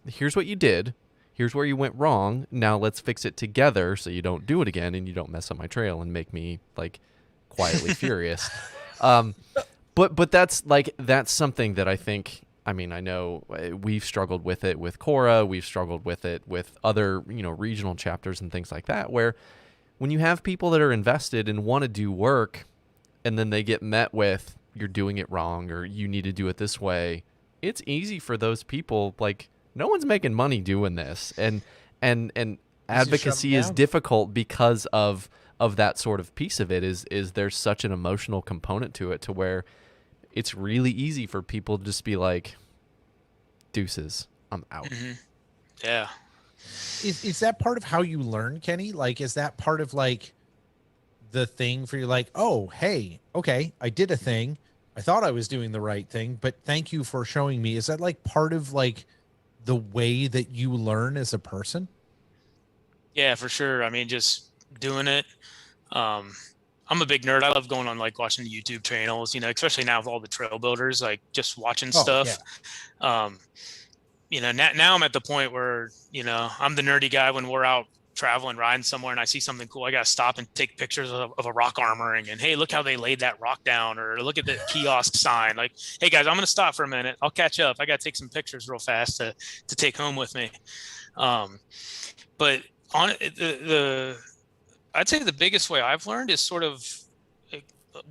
here's what you did, here's where you went wrong, now let's fix it together so you don't do it again and you don't mess up my trail and make me like quietly furious. But that's something that I think, I mean, I know we've struggled with it with Cora, we've struggled with it with other, regional chapters and things like that, where when you have people that are invested and want to do work and then they get met with, you're doing it wrong or you need to do it this way, it's easy for those people, like, no one's making money doing this. And advocacy is difficult because of that sort of piece of it is there's such an emotional component to it to where it's really easy for people to just be like, deuces, I'm out. Mm-hmm. Yeah. Is that part of how you learn, Kenny? Like, is that part of like the thing for you? Like, oh, hey, okay, I did a thing. I thought I was doing the right thing, but thank you for showing me. Is that like part of like the way that you learn as a person? Yeah, for sure. I mean, just doing it. I'm a big nerd. I love going on, like, watching the YouTube channels, especially now with all the trail builders, like just watching stuff. Yeah. Now I'm at the point where, I'm the nerdy guy when we're out traveling, riding somewhere and I see something cool. I got to stop and take pictures of a rock armoring and, hey, look how they laid that rock down, or look at the kiosk sign. Like, hey guys, I'm going to stop for a minute. I'll catch up. I got to take some pictures real fast to take home with me. But on I'd say the biggest way I've learned is sort of,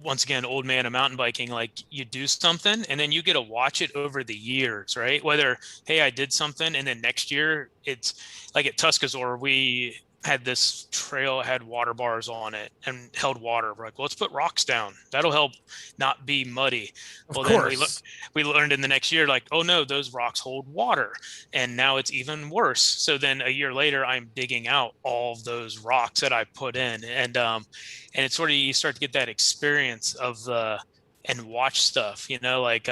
once again, old man of mountain biking, like you do something and then you get to watch it over the years, right? Whether, hey, I did something and then next year it's like at Tuscazor, we had this trail, had water bars on it and held water. We're like, well, let's put rocks down. That'll help not be muddy. Of well, course. Then we learned in the next year, like, oh no, those rocks hold water. And now it's even worse. So then a year later, I'm digging out all of those rocks that I put in. And it's sort of, you start to get that experience of and watch stuff, like,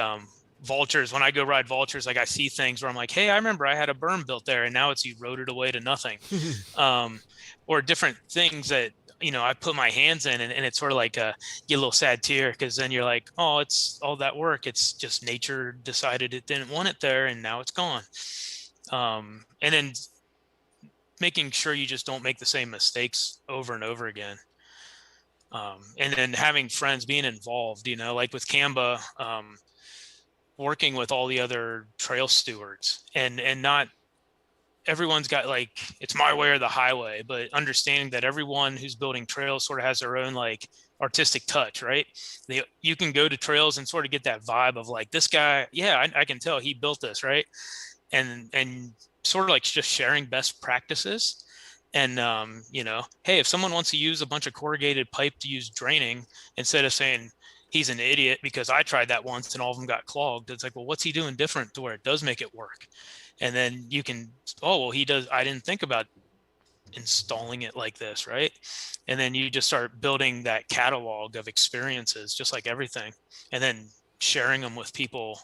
vultures. When I go ride vultures, like I see things where I'm like, hey, I remember I had a berm built there and now it's eroded away to nothing. Or different things that, I put my hands in and it's sort of like get a little sad tear, because then you're like, oh, it's all that work. It's just nature decided it didn't want it there and now it's gone. And then making sure you just don't make the same mistakes over and over again. And then having friends, being involved, like with Canva, working with all the other trail stewards, and not everyone's got like, it's my way or the highway, but understanding that everyone who's building trails sort of has their own like artistic touch, right? You can go to trails and sort of get that vibe of like, this guy, yeah, I can tell he built this, right? And sort of like just sharing best practices. And hey, if someone wants to use a bunch of corrugated pipe to use draining, instead of saying he's an idiot because I tried that once and all of them got clogged, it's like, well, what's he doing different to where it does make it work? And then you can, oh, well, he does, I didn't think about installing it like this, right? And then you just start building that catalog of experiences, just like everything, and then sharing them with people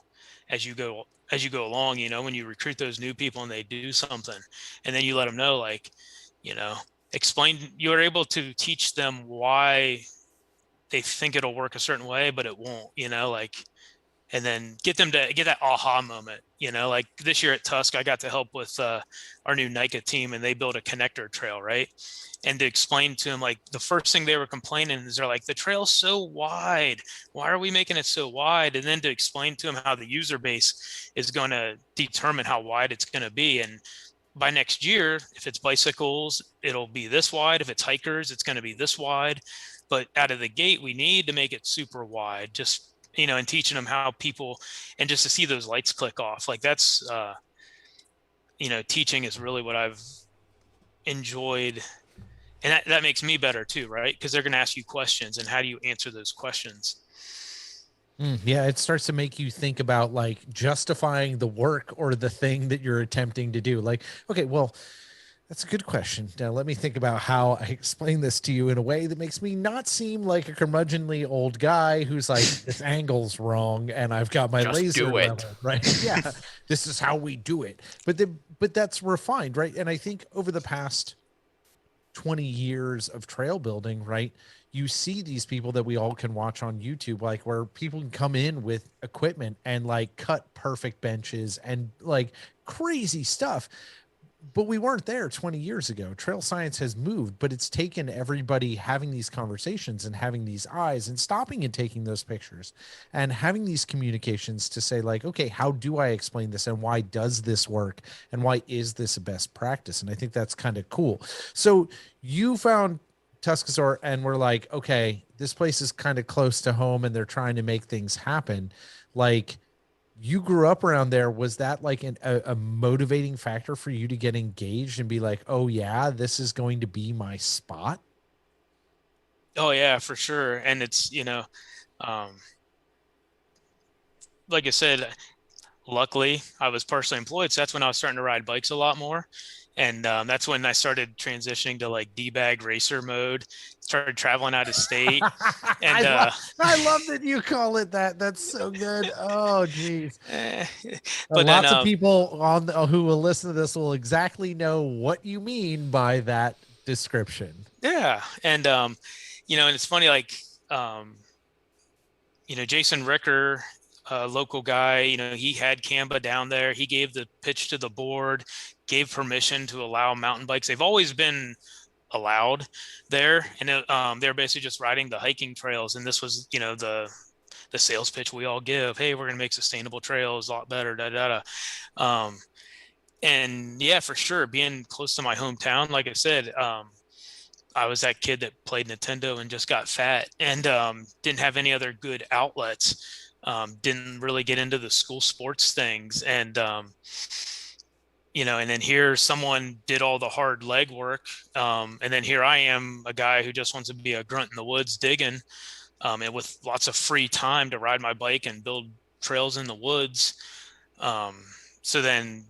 as you go along. When you recruit those new people and they do something, and then you let them know, like, explain, you're able to teach them why they think it'll work a certain way but it won't, like, and then get them to get that aha moment. Like this year at Tusk, I got to help with our new NICA team, and they built a connector trail, right? And to explain to them, like, the first thing they were complaining is they're like, the trail's so wide. Why are we making it so wide? And then to explain to them how the user base is going to determine how wide it's going to be. And by next year, if it's bicycles, it'll be this wide. If it's hikers, it's going to be this wide. But out of the gate, we need to make it super wide, just, and teaching them how people, and just to see those lights click off. Like that's, teaching is really what I've enjoyed. And that makes me better too, right? Because they're going to ask you questions, and how do you answer those questions? Yeah, it starts to make you think about like justifying the work or the thing that you're attempting to do. Like, okay, well, that's a good question. Now let me think about how I explain this to you in a way that makes me not seem like a curmudgeonly old guy who's like, this angle's wrong and I've got my Just laser do it. level, right? Yeah, this is how we do it. But that's refined, right? And I think over the past 20 years of trail building, right, you see these people that we all can watch on YouTube, like where people can come in with equipment and like cut perfect benches and like crazy stuff. But we weren't there 20 years ago. Trail science has moved, but it's taken everybody having these conversations and having these eyes and stopping and taking those pictures and having these communications to say like, okay, how do I explain this, and why does this work, and why is this a best practice? And I think that's kind of cool. So you found Tuscaloosa and we're like, okay, this place is kind of close to home and they're trying to make things happen. Like, you grew up around there. Was that like a motivating factor for you to get engaged and be like, oh yeah, this is going to be my spot? Oh yeah, for sure. And it's, um, like I said, luckily I was partially employed. So that's when I was starting to ride bikes a lot more. And that's when I started transitioning to like D-bag racer mode, started traveling out of state. And I love that you call it that. That's so good. Oh geez. but then Lots of people on who will listen to this will exactly know what you mean by that description. yeah. And and it's funny, like, um, Jason Ricker, a local guy, he had Canva down there. He gave the pitch to the board, gave permission to allow mountain bikes. They've always been allowed there, and they're basically just riding the hiking trails. And this was, the sales pitch we all give. Hey, we're going to make sustainable trails a lot better. Da da da. And yeah, for sure, being close to my hometown, like I said, I was that kid that played Nintendo and just got fat, and didn't have any other good outlets. Didn't really get into the school sports things. And, and then here someone did all the hard leg work. And then here I am, a guy who just wants to be a grunt in the woods digging, and with lots of free time to ride my bike and build trails in the woods. So then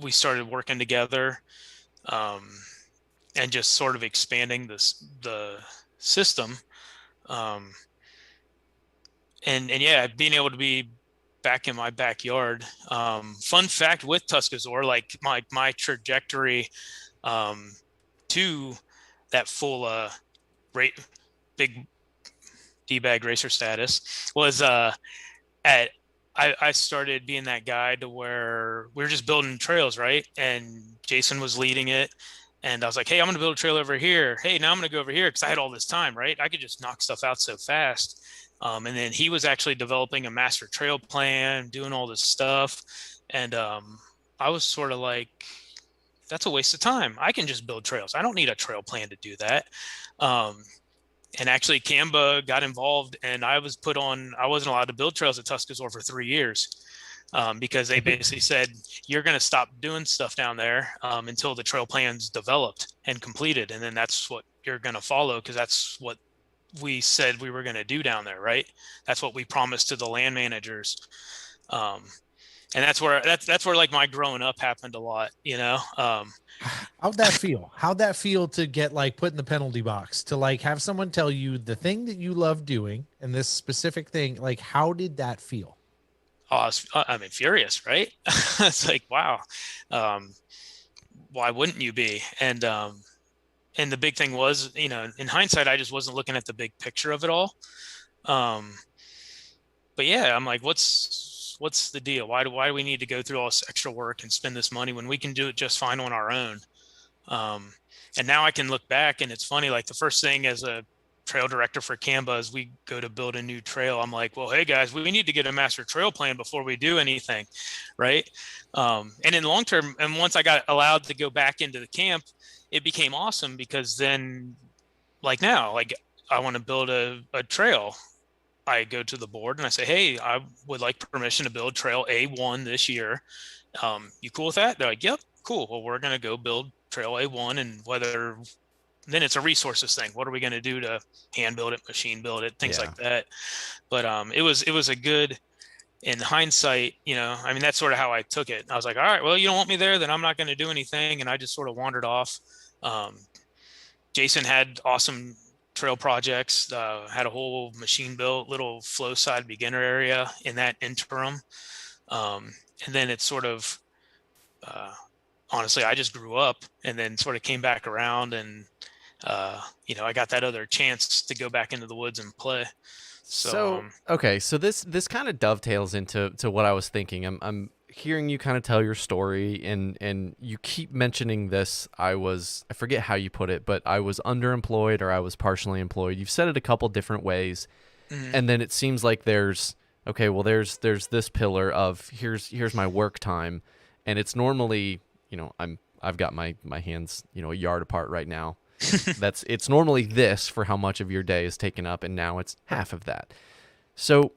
we started working together. And just sort of expanding the system. And yeah, being able to be back in my backyard. Fun fact with Tuscaloosa, like my trajectory to that full big D-bag racer status was at I started being that guy to where we were just building trails, right? And Jason was leading it. And I was like, hey, I'm going to build a trail over here. Hey, now I'm going to go over here because I had all this time, right? I could just knock stuff out so fast. And then he was actually developing a master trail plan, doing all this stuff. And I was sort of like, that's a waste of time. I can just build trails. I don't need a trail plan to do that. And actually Canva got involved, and I wasn't allowed to build trails at Tuscaloosa for 3 years. Because they basically said, you're going to stop doing stuff down there until the trail plan's developed and completed. And then that's what you're going to follow, because that's what we said we were going to do down there, right? That's what we promised to the land managers. Um, and that's where like my growing up happened a lot, you know? How'd that feel? How'd that feel to get like put in the penalty box, to like have someone tell you the thing that you love doing and this specific thing? Like, how did that feel? I mean, furious, right? It's like, wow. Um, why wouldn't you be? And the big thing was, you know, in hindsight, I just wasn't looking at the big picture of it all. Um, but yeah, I'm like, what's the deal? Why do we need to go through all this extra work and spend this money when we can do it just fine on our own? And now I can look back, and it's funny, like the first thing as a trail director for Canva, as we go to build a new trail, I'm like, well, hey guys, we need to get a master trail plan before we do anything, right? And in long term, and once I got allowed to go back into the camp, it became awesome, because then, like now, like I want to build a trail. I go to the board and I say, hey, I would like permission to build trail A1 this year. You cool with that? They're like, yep, cool. Well, we're going to go build trail A1, and whether then it's a resources thing. What are we going to do to hand build it, machine build it, things like that. But it was a good, in hindsight, you know, I mean, that's sort of how I took it. I was like, all right, well, you don't want me there, then I'm not going to do anything. And I just sort of wandered off. Jason had awesome trail projects, had a whole machine built little flow side beginner area in that interim. And then it's sort of, honestly, I just grew up and then sort of came back around, and, you know, I got that other chance to go back into the woods and play. So okay, so this kind of dovetails into what I was thinking. I'm hearing you kind of tell your story, and you keep mentioning this. I forget how you put it, but I was underemployed or I was partially employed. You've said it a couple different ways, and then it seems like there's this pillar of here's my work time, and it's normally, you know, I've got my hands, you know, a yard apart right now. It's normally this for how much of your day is taken up, and now it's half of that. So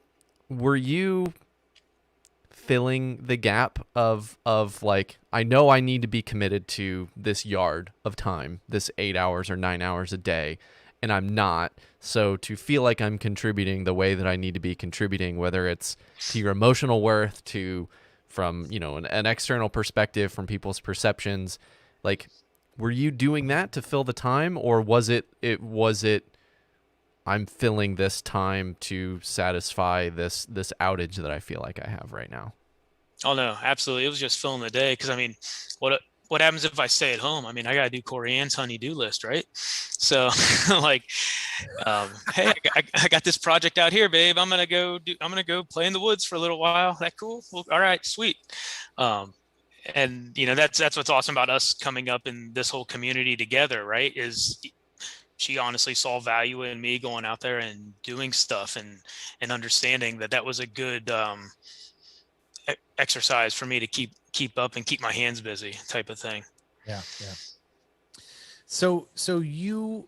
were you filling the gap of like, I know I need to be committed to this yard of time, this 8 hours or 9 hours a day, and I'm not. So to feel like I'm contributing the way that I need to be contributing, whether it's to your emotional worth, to from, you know, an external perspective, from people's perceptions, like, were you doing that to fill the time, or was it I'm filling this time to satisfy this outage that I feel like I have right now? Oh no, absolutely. It was just filling the day. Cause I mean, what happens if I stay at home? I mean, I got to do Corey Ann's honey-do list, right? So like, hey, I got this project out here, babe. I'm going to go play in the woods for a little while. That cool? Well, all right, sweet. And you know, that's what's awesome about us coming up in this whole community together, right? Is she honestly saw value in me going out there and doing stuff, and understanding that was a good exercise for me to keep up and keep my hands busy, type of thing. Yeah. So you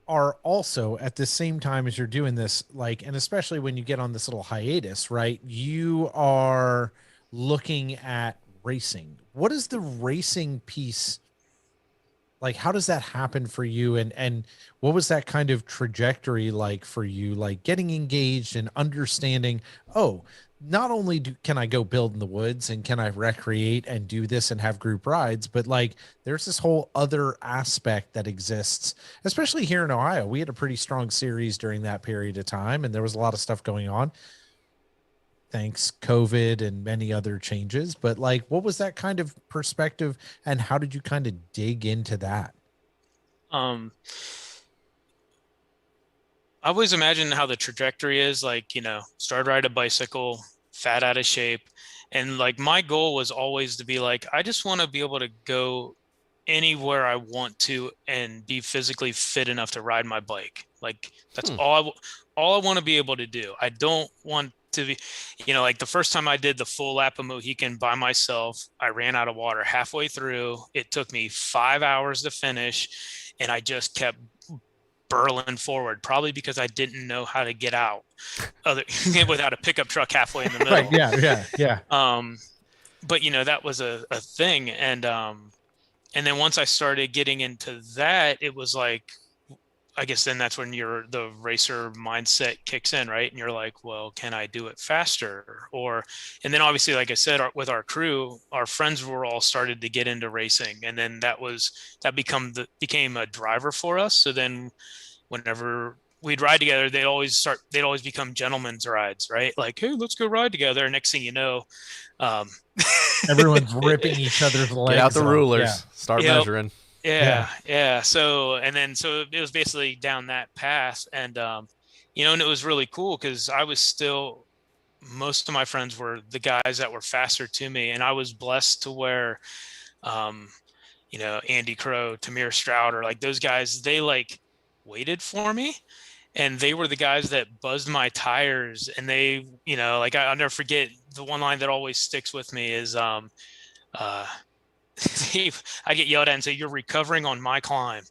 are also, at the same time as you're doing this, like, and especially when you get on this little hiatus, right? You are looking at racing. What is the racing piece like? How does that happen for you? And what was that kind of trajectory like for you, like getting engaged and understanding, oh, not only can I go build in the woods and can I recreate and do this and have group rides, but like there's this whole other aspect that exists, especially here in Ohio. We had a pretty strong series during that period of time, and there was a lot of stuff going on, thanks COVID and many other changes. But like, what was that kind of perspective, and how did you kind of dig into that? I always imagine how the trajectory is, like, you know, started ride a bicycle, fat out of shape. And like my goal was always to be like, I just want to be able to go anywhere I want to and be physically fit enough to ride my bike. Like that's all I want to be able to do. I don't want to be, you know, like the first time I did the full lap of Mohican by myself, I ran out of water halfway through. It took me 5 hours to finish, and I just kept burling forward, probably because I didn't know how to get out other without a pickup truck halfway in the middle. Right. Yeah. But that was a thing. And then once I started getting into that, it was like, I guess then that's when the racer mindset kicks in, right? And you're like, well, can I do it faster? And then obviously, like I said, with our crew, our friends were all started to get into racing. And then that became a driver for us. So then whenever we'd ride together, they'd always become gentlemen's rides, right? Like, hey, let's go ride together. And next thing you know, um, Everyone's ripping each other's legs. Get out the off. rulers. Start measuring. Yeah. So it was basically down that path. And, and it was really cool because most of my friends were the guys that were faster to me. And I was blessed to where, Andy Crow, Tamir Stroud, or like those guys, they like waited for me. And they were the guys that buzzed my tires. And they, like I'll never forget the one line that always sticks with me is, I get yelled at and say, "You're recovering on my climb."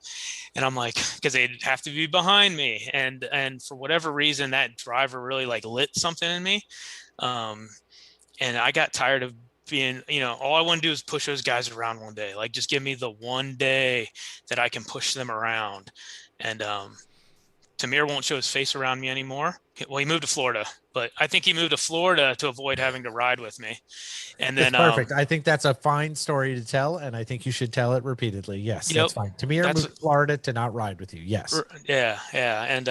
And I'm like, because they'd have to be behind me. And for whatever reason, that driver really like lit something in me. And I got tired of being, all I want to do is push those guys around one day. Like, just give me the one day that I can push them around. And Tamir won't show his face around me anymore. Well, he moved to Florida, but I think he moved to Florida to avoid having to ride with me. And then It's perfect. I think that's a fine story to tell, and I think you should tell it repeatedly. Yes, that's fine. Tamir moved to Florida to not ride with you. Yes. Yeah. And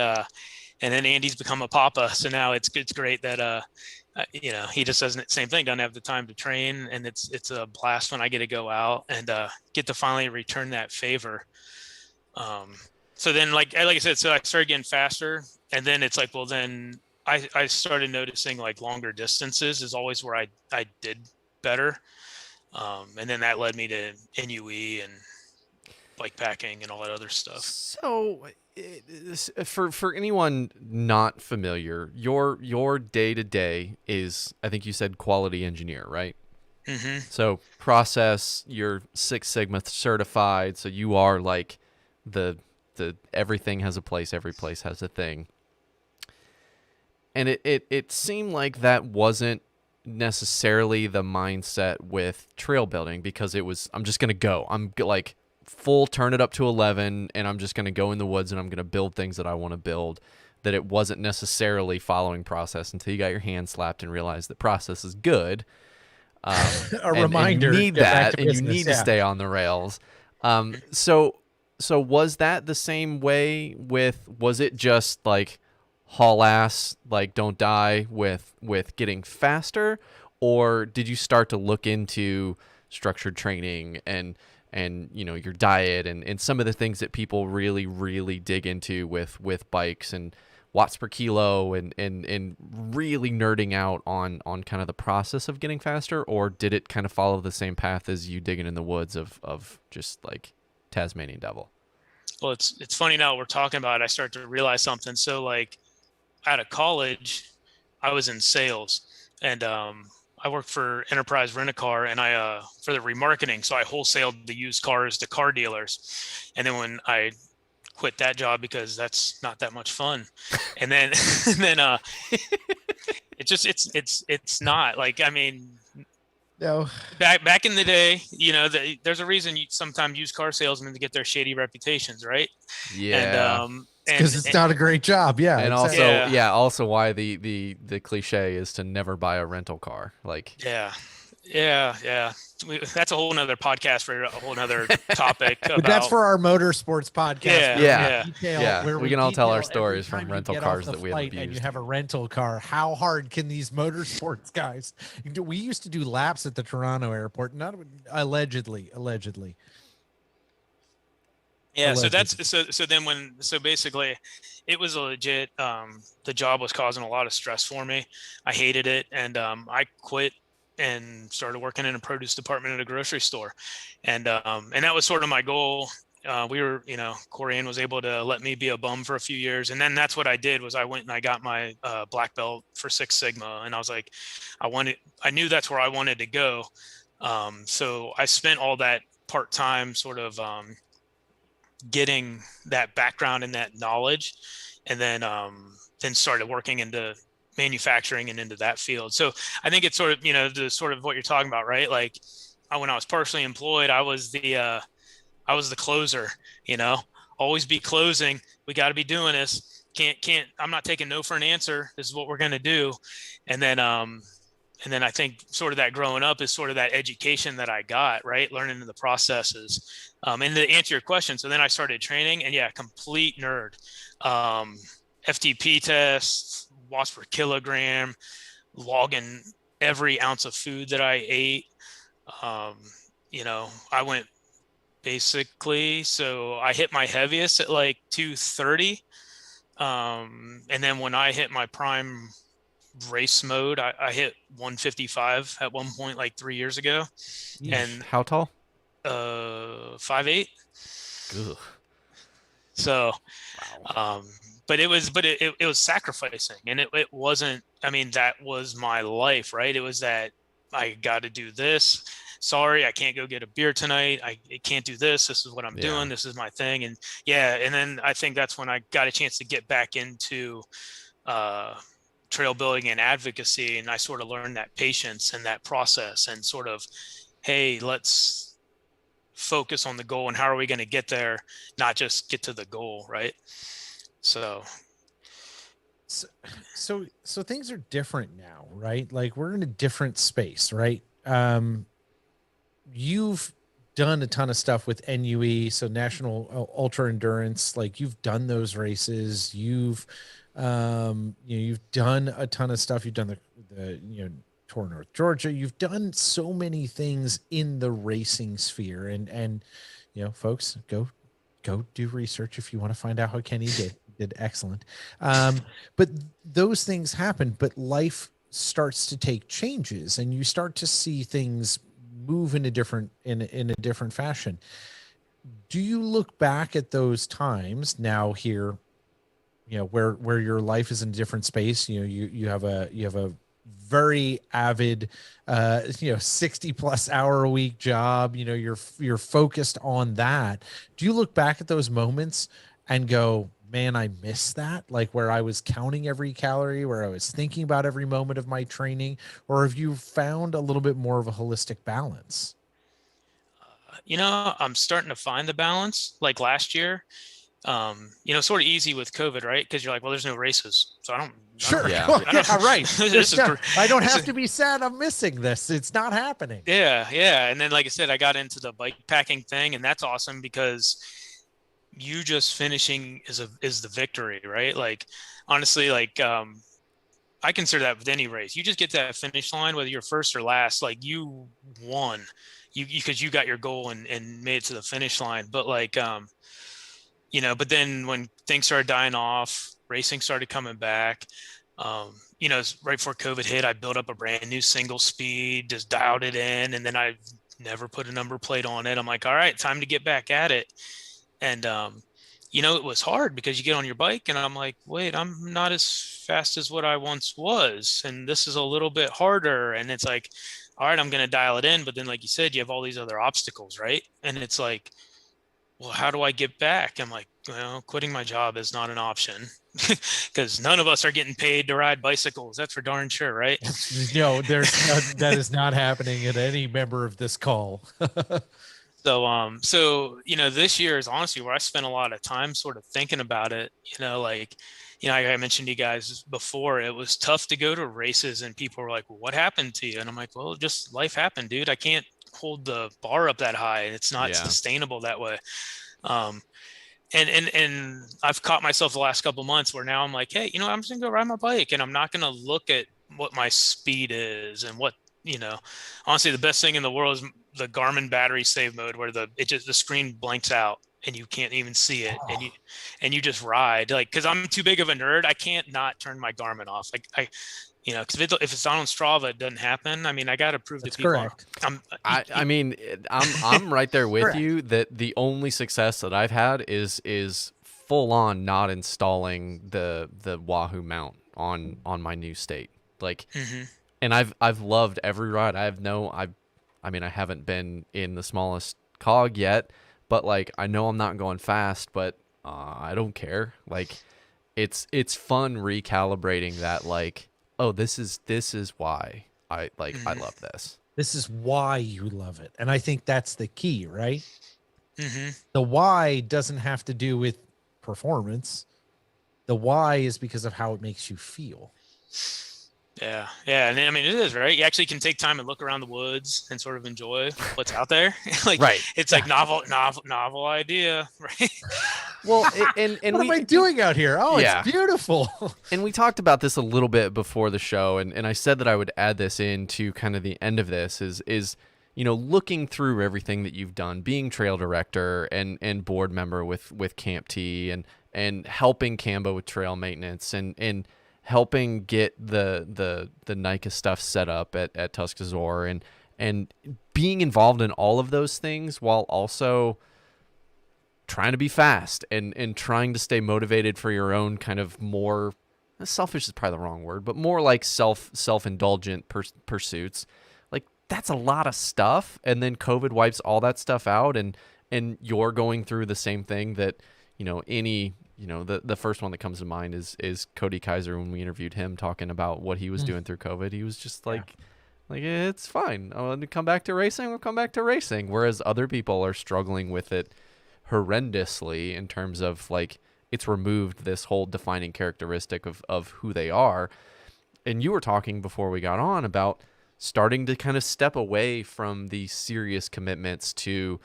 then Andy's become a papa, so now it's great that he just doesn't same thing. Doesn't have the time to train, and it's a blast when I get to go out and get to finally return that favor. So then, like I said, so I started getting faster, and then it's like, well, then I started noticing like longer distances is always where I did better. And then that led me to NUE and bike packing and all that other stuff. So for anyone not familiar, your day-to-day is, I think you said, quality engineer, right? Mm-hmm. So process, you're Six Sigma certified, so you are like the everything has a place, every place has a thing. And it seemed like that wasn't necessarily the mindset with trail building, because it was, I'm just going to go. I'm like full turn it up to 11, and I'm just going to go in the woods and I'm going to build things that I want to build. That it wasn't necessarily following process until you got your hand slapped and realized that process is good. A reminder. And you need that, and you need to stay on the rails. So was that the same way was it just like haul ass, like don't die with getting faster? Or did you start to look into structured training and your diet and some of the things that people really, really dig into with bikes and watts per kilo and really nerding out on kind of the process of getting faster? Or did it kind of follow the same path as you digging in the woods of just like Tasmanian devil? Well, it's funny now we're talking about it, I start to realize something. So like out of college, I was in sales, and I worked for Enterprise Rent-A-Car, and I for the remarketing. So I wholesaled the used cars to car dealers. And then when I quit that job because that's not that much fun, and then it's not like, I mean, no. Back in the day, there's a reason sometimes used car salesmen to get their shady reputations, right? Yeah. And because it's not a great job. Yeah. And exactly. also why the cliche is to never buy a rental car. Like, yeah. That's a whole nother podcast for a whole nother topic. But that's for our motorsports podcast. We can all tell our stories from rental cars that we have abused. And you have a rental car. How hard can these motorsports guys? We used to do laps at the Toronto airport, not allegedly. Yeah, so basically it was a legit, the job was causing a lot of stress for me. I hated it, and I quit and started working in a produce department at a grocery store. And that was sort of my goal. We were, Corian was able to let me be a bum for a few years. And then that's what I did was I went and I got my black belt for Six Sigma. And I was like, I knew that's where I wanted to go. So I spent all that part-time sort of getting that background and that knowledge, and then started working into manufacturing and into that field. So I think it's sort of, the sort of what you're talking about, right? Like when I was partially employed, I was the closer, you know, always be closing. We got to be doing this. I'm not taking no for an answer. This is what we're going to do. And then I think sort of that growing up is sort of that education that I got, right? Learning the processes. And to answer your question, so then I started training, and yeah, complete nerd. FTP tests, watts per kilogram, logging every ounce of food that I ate. I went basically, so I hit my heaviest at like 230. And then when I hit my prime race mode, I hit 155 at one point, like 3 years ago. Yeesh. And how tall? 5'8". Ugh. So, Wow. but it was sacrificing, and it wasn't, I mean, that was my life, right? It was that I got to do this. Sorry, I can't go get a beer tonight. I can't do this. This is what I'm doing. This is my thing. And yeah. And then I think that's when I got a chance to get back into, trail building and advocacy. And I sort of learned that patience and that process, and sort of, hey, let's focus on the goal and how are we going to get there, not just get to the goal, right? So things are different now, right? Like we're in a different space, right? You've done a ton of stuff with NUE, so National Ultra Endurance. Like you've done those races. You've you've done a ton of stuff. You've done the Tour North Georgia. You've done so many things in the racing sphere, and folks, go do research if you want to find out how Kenny did excellent. But those things happen, but life starts to take changes, and you start to see things move in a different fashion. Do you look back at those times now here, where your life is in a different space? You have a very avid 60 plus hour a week job. You're focused on that. Do you look back at those moments and go, man, I miss that, like where I was counting every calorie, where I was thinking about every moment of my training? Or have you found a little bit more of a holistic balance? I'm starting to find the balance. Like last year, sort of easy with COVID, right? Because you're like, well, there's no races, so I don't. Sure. Yeah. Right. I don't have to be sad I'm missing this. It's not happening. Yeah. And then, like I said, I got into the bike packing thing, and that's awesome because you just finishing is the victory, right? Like, honestly, like, I consider that with any race. You just get to that finish line, whether you're first or last, like you won, because you got your goal and made it to the finish line. But like, but then when things started dying off, racing started coming back. Right before COVID hit, I built up a brand new single speed, just dialed it in, and then I never put a number plate on it. I'm like, all right, time to get back at it. And, it was hard because you get on your bike and I'm like, wait, I'm not as fast as what I once was. And this is a little bit harder. And it's like, all right, I'm going to dial it in. But then, like you said, you have all these other obstacles, right? And it's like, well, how do I get back? I'm like, well, quitting my job is not an option because none of us are getting paid to ride bicycles. That's for darn sure, right? That is not happening at any member of this call. So this year is honestly where I spent a lot of time sort of thinking about it. I mentioned to you guys before, it was tough to go to races and people were like, well, what happened to you? And I'm like, well, just life happened, dude. I can't hold the bar up that high. It's not sustainable that way. And I've caught myself the last couple of months where now I'm like, hey, I'm just gonna go ride my bike and I'm not going to look at what my speed is and what, honestly, the best thing in the world is the Garmin battery save mode where the screen blanks out and you can't even see it. And you just ride, like, cause I'm too big of a nerd. I can't not turn my Garmin off. Like cause if it's not on Strava, it doesn't happen. I mean, I got to prove to people. Correct. I'm right there with you that the only success that I've had is full on not installing the Wahoo mount on my new state. Like, and I've loved every ride. I haven't been in the smallest cog yet, but like I know I'm not going fast, but I don't care. Like it's fun recalibrating that, like, oh, this is why I Hmm. love this. This is why you love it. And I think that's the key, right? Hmm. The why doesn't have to do with performance. The why is because of how it makes you feel. Yeah, yeah, and I mean it is right. You actually can take time and look around the woods and sort of enjoy what's out there. Like Right. it's Yeah. like novel idea, right? Well, and What am we I doing out here? Oh, it's yeah. beautiful. And we talked about this a little bit before the show, and I said that I would add this into kind of the end of this is looking through everything that you've done, being trail director and board member with Camp T, and helping Cambo with trail maintenance, and helping get the NICA stuff set up at Tuscazor, and being involved in all of those things while also trying to be fast and trying to stay motivated for your own kind of more selfish is probably the wrong word, but more like self-indulgent pursuits. Like that's a lot of stuff, and then COVID wipes all that stuff out, and you're going through the same thing that the first one that comes to mind is Cody Kaiser. When we interviewed him talking about what he was doing through COVID, he was just like it's fine. I want to come back to racing. We'll come back to racing. Whereas other people are struggling with it horrendously in terms of like it's removed this whole defining characteristic of who they are. And you were talking before we got on about starting to kind of step away from the serious commitments to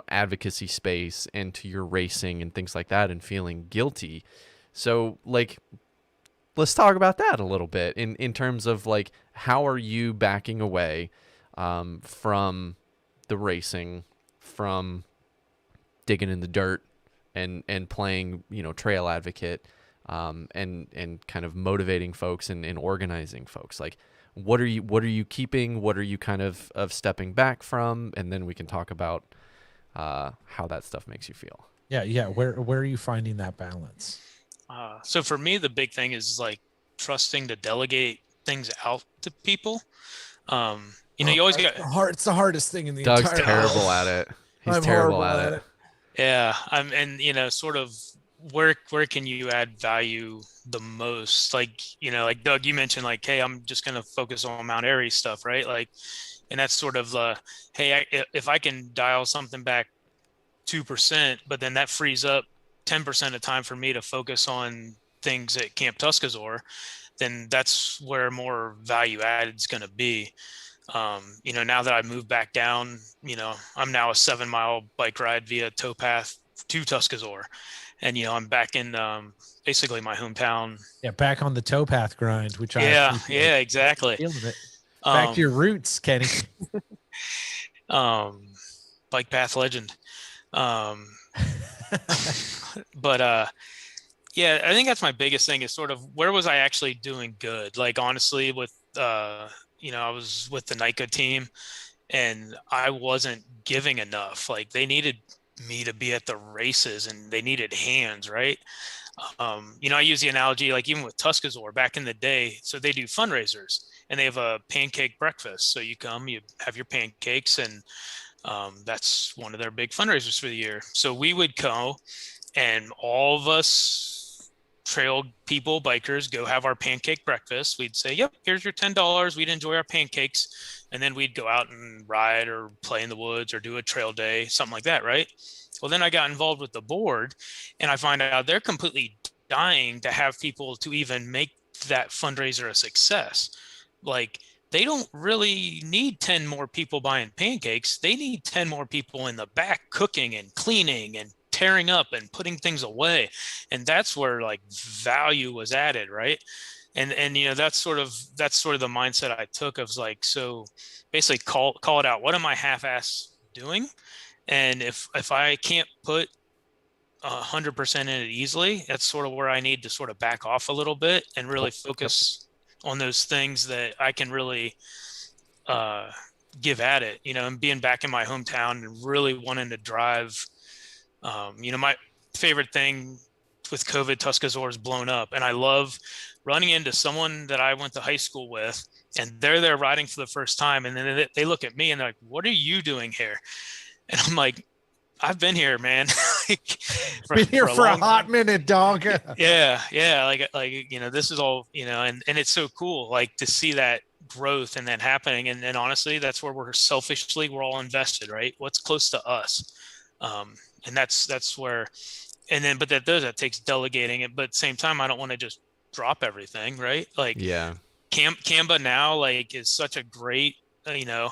advocacy space and to your racing and things like that, and feeling guilty. So like let's talk about that a little bit in terms of like how are you backing away from the racing, from digging in the dirt and playing trail advocate, and kind of motivating folks and organizing folks. Like what are you keeping, what are you kind of stepping back from, and then we can talk about how that stuff makes you feel. Yeah. Where are you finding that balance? So for me, the big thing is like trusting to delegate things out to people. You always got. It's the hardest thing in the Doug's entire terrible world. at it. He's I'm terrible horrible at it. Yeah, and sort of where can you add value the most? Like like Doug, you mentioned like, hey, I'm just gonna focus on Mount Airy stuff, right? Like, and that's sort of hey, if I can dial something back 2%, but then that frees up 10% of time for me to focus on things at Camp Tuscazor, then that's where more value added is going to be. Now that I moved back down, I'm now a 7-mile bike ride via towpath to Tuscazor, and I'm back in basically my hometown. Yeah, back on the towpath grind, which Yeah, I yeah, exactly. feeling it. Back to your roots, Kenny. Bike path legend. But yeah, I think that's my biggest thing is sort of where was I actually doing good? Like honestly, with I was with the NICA team and I wasn't giving enough. Like they needed me to be at the races and they needed hands, right? I use the analogy like even with Tuscazor back in the day. So they do fundraisers and they have a pancake breakfast. So you come, you have your pancakes, and that's one of their big fundraisers for the year. So we would go and all of us trail people, bikers, go have our pancake breakfast. We'd say, yep, here's your $10. We'd enjoy our pancakes. And then we'd go out and ride or play in the woods or do a trail day, something like that, right? Well, then I got involved with the board and I find out they're completely dying to have people to even make that fundraiser a success. Like they don't really need 10 more people buying pancakes. They need 10 more people in the back cooking and cleaning and tearing up and putting things away. And that's where like value was added, right? And that's sort of the mindset I took of like, so basically call it out. What am I half-ass doing? And if I can't put 100% in it easily, that's sort of where I need to sort of back off a little bit and really focus on those things that I can really give at it, and being back in my hometown and really wanting to drive. My favorite thing with COVID, Tuscazor is blown up, and I love running into someone that I went to high school with, and they're there riding for the first time, and then they look at me and they're like, "What are you doing here?" And I'm like, I've been here, man. Like, Been here for a long hot time. minute, dog. Yeah. Like, this is all, and it's so cool, like to see that growth and that happening. And honestly, that's where we're all invested, right? What's close to us. Um, and that's where, and then, but that takes delegating it. But at the same time, I don't want to just drop everything, right? Like Yeah. Canva now, like, is such a great, you know,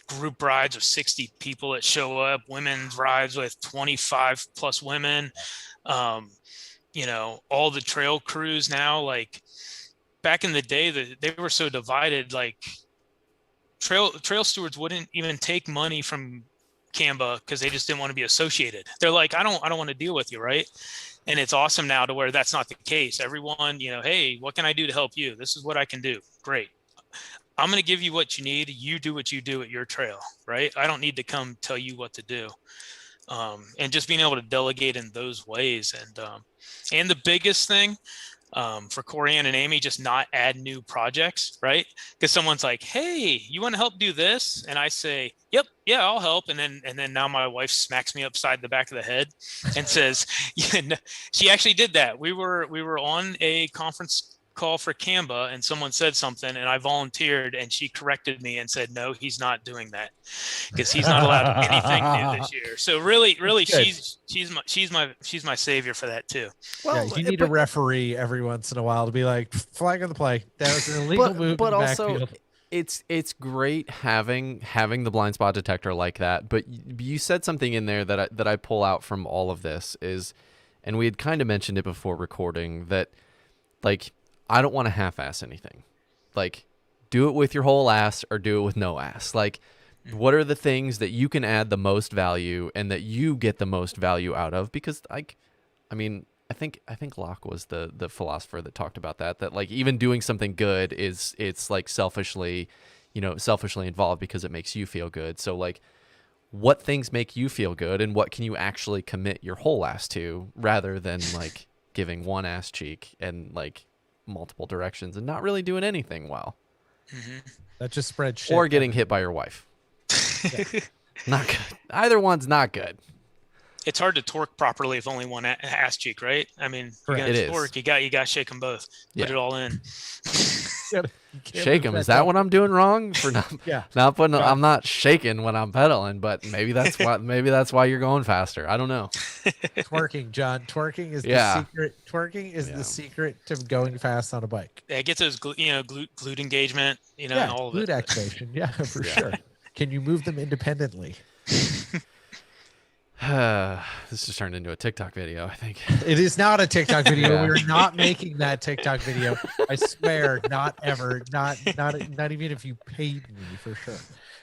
group rides of 60 people that show up, women's rides with 25 plus women. Um, all the trail crews now, like back in the day, that they were so divided, like trail stewards wouldn't even take money from Canva because they just didn't want to be associated. They're like, I don't want to deal with you, right? And it's awesome now to where that's not the case. Everyone, hey, what can I do to help you? This is what I can do. Great. I'm going to give you what you need. You do what you do at your trail, right? I don't need to come tell you what to do. And just being able to delegate in those ways. And the biggest thing, for Corianne and Amy, just not add new projects, right? Because someone's like, hey, you want to help do this? And I say, yep, yeah, I'll help. And then now my wife smacks me upside the back of the head and says, yeah, no. She actually did that. We were on a conference call for Canva and someone said something and I volunteered and she corrected me and said, no, he's not doing that because he's not allowed anything new this year. So really, she's my savior for that too. Well, you need a referee every once in a while to be like, flag on the play. That was an illegal move. But in the also, backfield. it's great having the blind spot detector like that. But you said something in there that I pull out from all of this is, and we had kind of mentioned it before recording, that like I don't want to half-ass anything. Like, do it with your whole ass or do it with no ass. Like, what are the things that you can add the most value and that you get the most value out of? Because I think Locke was the philosopher that talked about that like even doing something good it's like selfishly involved because it makes you feel good. So like, what things make you feel good and what can you actually commit your whole ass to rather than like giving one ass cheek and like multiple directions and not really doing anything well. That just spread shit. Or getting hit by your wife. Not good. Either one's not good. It's hard to torque properly if only one ass cheek, right? I mean, you got to torque. You got to shake them both. Put it all in. Shake them. Is that what I'm doing wrong for not putting? I'm not shaking when I'm pedaling, but maybe that's why you're going faster. I don't know. Twerking, John. Twerking is the secret. Twerking is the secret to going fast on a bike. Yeah, it gets those glute engagement. And all of glute it. Activation. Yeah, for sure. Can you move them independently? This just turned into a TikTok video, I think. It is not a TikTok video. We're not making that TikTok video. I swear, not ever. Not even if you paid me, for sure.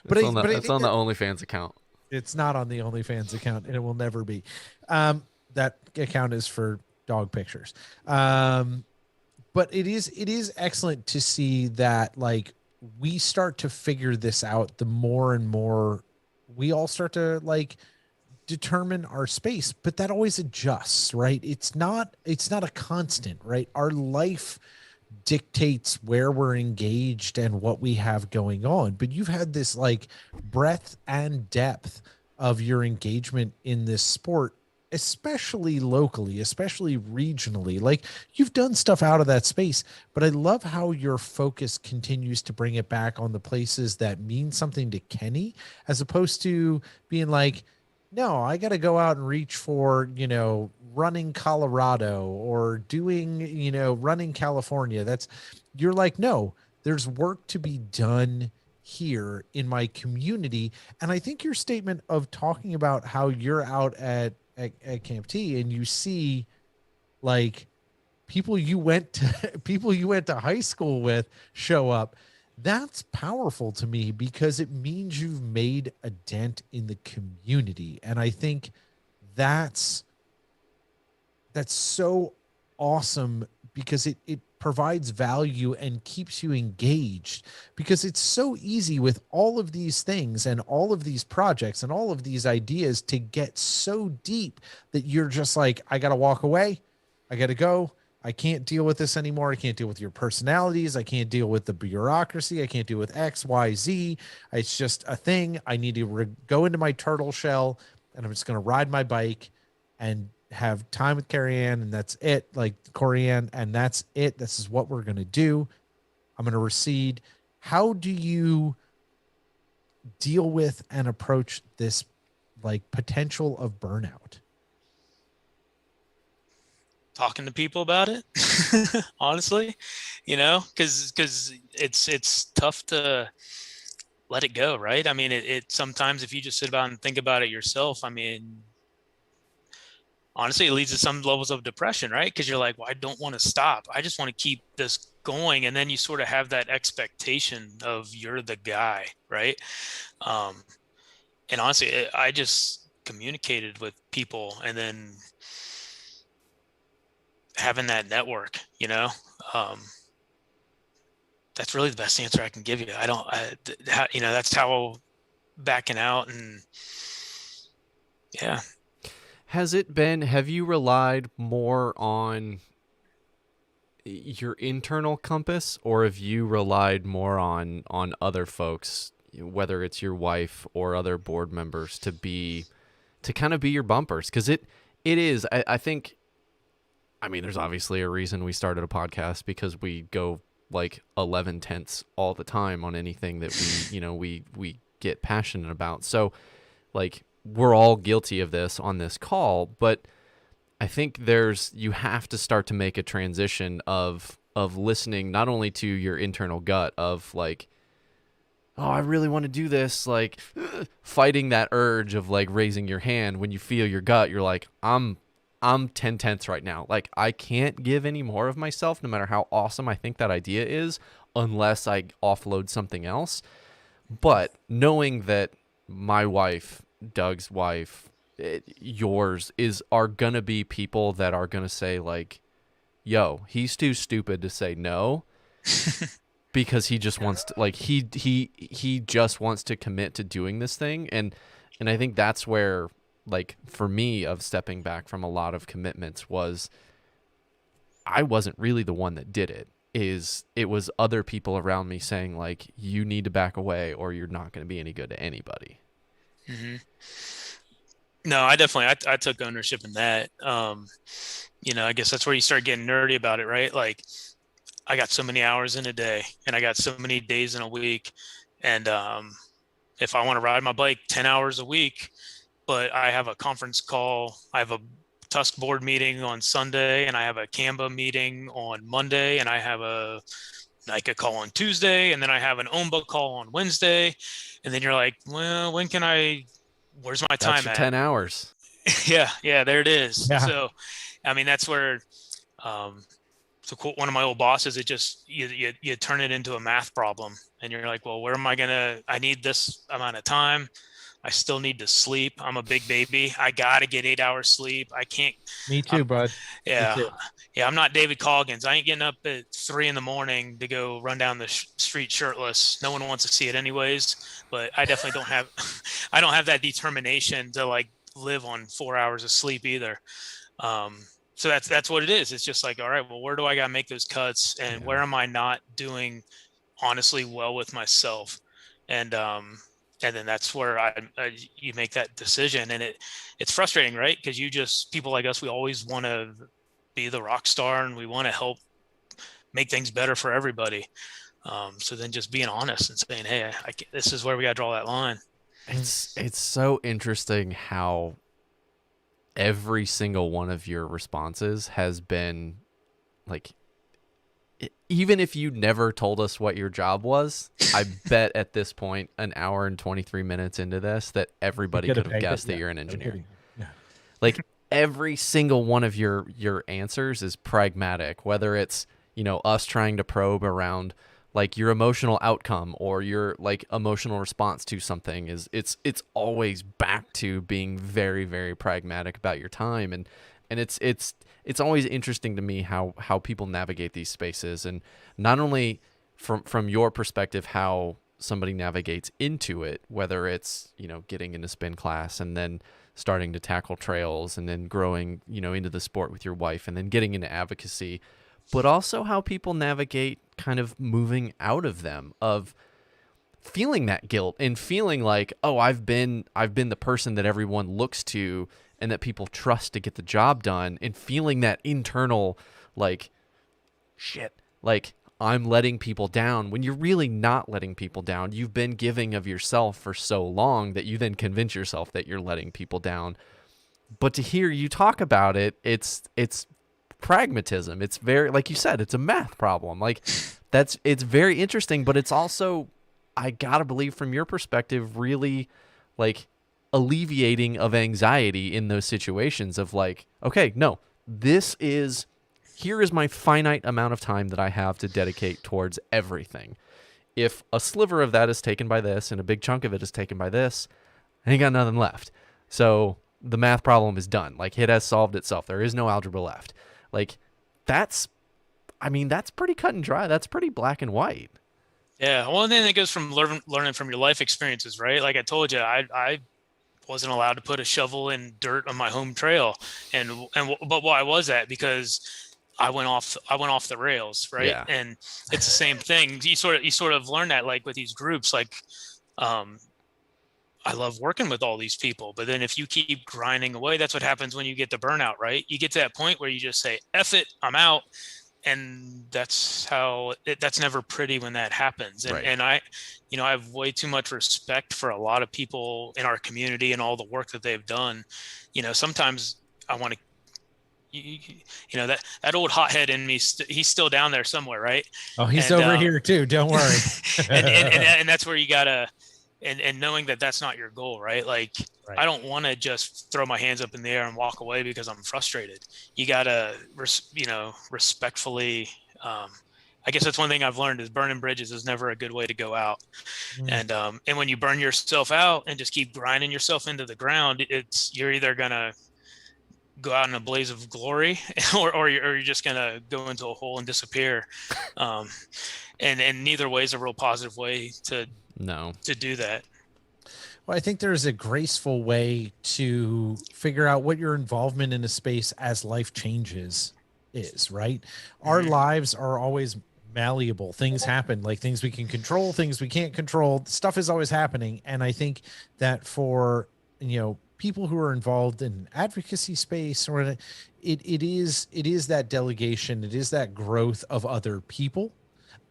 But it's on the OnlyFans account. It's not on the OnlyFans account, and it will never be. That account is for dog pictures. But it is excellent to see that like we start to figure this out. The more and more we all start to like determine our space, but that always adjusts, right? It's not a constant, right? Our life dictates where we're engaged and what we have going on, but you've had this like breadth and depth of your engagement in this sport, especially locally, especially regionally. Like you've done stuff out of that space, but I love how your focus continues to bring it back on the places that mean something to Kenny, as opposed to being like, no, I got to go out and reach for, running Colorado or doing, running California. You're like, no, there's work to be done here in my community. And I think your statement of talking about how you're out at Camp T and you see like people you went to high school with show up, that's powerful to me because it means you've made a dent in the community. And I think that's so awesome because it provides value and keeps you engaged, because it's so easy with all of these things and all of these projects and all of these ideas to get so deep that you're just like, I got to walk away. I got to go. I can't deal with this anymore. I can't deal with your personalities. I can't deal with the bureaucracy. I can't deal with X, Y, Z. It's just a thing. I need to go into my turtle shell and I'm just going to ride my bike and have time with Carrie Ann, and that's it. Like Corey Ann, and that's it. This is what we're going to do. I'm going to recede. How do you deal with and approach this like potential of burnout? Talking to people about it, honestly, because it's tough to let it go, right? I mean, it sometimes if you just sit about and think about it yourself, I mean, honestly, it leads to some levels of depression, right? Because you're like, well, I don't want to stop. I just want to keep this going. And then you sort of have that expectation of you're the guy, right? And honestly, I just communicated with people and then having that network, that's really the best answer I can give you. That's how backing out and yeah. Have you relied more on your internal compass, or have you relied more on other folks, whether it's your wife or other board members, to kind of be your bumpers? Because it is, I think, I mean, there's obviously a reason we started a podcast, because we go like 11 tenths all the time on anything that we get passionate about. So like, we're all guilty of this on this call, but I think you have to start to make a transition of listening not only to your internal gut of like, oh, I really want to do this, like fighting that urge of like raising your hand when you feel your gut. You're like, I'm 10 tenths right now. Like, I can't give any more of myself, no matter how awesome I think that idea is, unless I offload something else. But knowing that my wife, Doug's wife, yours are going to be people that are going to say like, yo, he's too stupid to say no. Because he just wants to, like, he just wants to commit to doing this thing. And I think that's where, like, for me, of stepping back from a lot of commitments was, I wasn't really the one that did it. It was other people around me saying like, you need to back away or you're not going to be any good to anybody. Mm-hmm. No, I took ownership in that. I guess that's where you start getting nerdy about it, right? Like, I got so many hours in a day and I got so many days in a week. And if I want to ride my bike 10 hours a week, but I have a conference call, I have a Tusk board meeting on Sunday, and I have a Canva meeting on Monday, and I have a NICA call on Tuesday, and then I have an OMBA call on Wednesday. And then you're like, well, where's my time at? 10 hours. Yeah, there it is. Yeah. So, I mean, that's where, to quote one of my old bosses, it just, you turn it into a math problem, and you're like, well, where am I need this amount of time. I still need to sleep. I'm a big baby. I got to get 8 hours sleep. I can't. Me too, bud. Yeah. Me too. Yeah. I'm not David Coggins. I ain't getting up at 3 a.m. to go run down the street shirtless. No one wants to see it anyways, but I definitely I don't have that determination to like live on 4 hours of sleep either. So that's what it is. It's just like, all right, well, where do I got to make those cuts, and where am I not doing honestly well with myself? And then that's where you make that decision, and it's frustrating, right? Because people like us, we always want to be the rock star, and we want to help make things better for everybody. So then just being honest and saying, hey, this is where we got to draw that line. It's so interesting how every single one of your responses has been like, even if you never told us what your job was, I bet at this point, an hour and 23 minutes into this, that everybody could have guessed that you're an engineer. Yeah. Like, every single one of your answers is pragmatic, whether it's, us trying to probe around like your emotional outcome or your like emotional response to something it's always back to being very, very pragmatic about your time. And it's always interesting to me how people navigate these spaces, and not only from your perspective, how somebody navigates into it, whether it's, getting into spin class and then starting to tackle trails and then growing, into the sport with your wife and then getting into advocacy, but also how people navigate kind of moving out of them. feeling that guilt and feeling like, oh, I've been the person that everyone looks to and that people trust to get the job done, and feeling that internal like, shit, like I'm letting people down, when you're really not letting people down. You've been giving of yourself for so long that you then convince yourself that you're letting people down. But to hear you talk about it, it's pragmatism. It's very, like you said, it's a math problem. Like it's very interesting, but it's also, I gotta believe from your perspective, really like alleviating of anxiety in those situations of like, okay, no, here is my finite amount of time that I have to dedicate towards everything. If a sliver of that is taken by this and a big chunk of it is taken by this, I ain't got nothing left. So the math problem is done. Like, it has solved itself. There is no algebra left. Like, that's pretty cut and dry. That's pretty black and white. Yeah. Well, and then it goes from learning from your life experiences, right? Like I told you, I wasn't allowed to put a shovel in dirt on my home trail. But why was that? Because I went off the rails. Right. Yeah. And it's the same thing. You sort of learn that, like with these groups, like, I love working with all these people, but then if you keep grinding away, that's what happens when you get the burnout, right? You get to that point where you just say, F it, I'm out. And that's never pretty when that happens. And, Right. and I have way too much respect for a lot of people in our community and all the work that they've done. Sometimes I want to, that old hothead in me, he's still down there somewhere, right? Oh, he's over here too. Don't worry. and that's where you gotta, and knowing that that's not your goal, right? Like, Right. I don't want to just throw my hands up in the air and walk away because I'm frustrated. You gotta, respectfully. I guess that's one thing I've learned is burning bridges is never a good way to go out. And when you burn yourself out and just keep grinding yourself into the ground, you're either gonna go out in a blaze of glory or you're just gonna go into a hole and disappear. And neither way is a real positive way to do that. Well, I think there's a graceful way to figure out what your involvement in a space as life changes is, right? Our lives are always malleable. Things happen, like things we can control, things we can't control. Stuff is always happening. And I think that for, people who are involved in advocacy space, or it is that delegation, it is that growth of other people,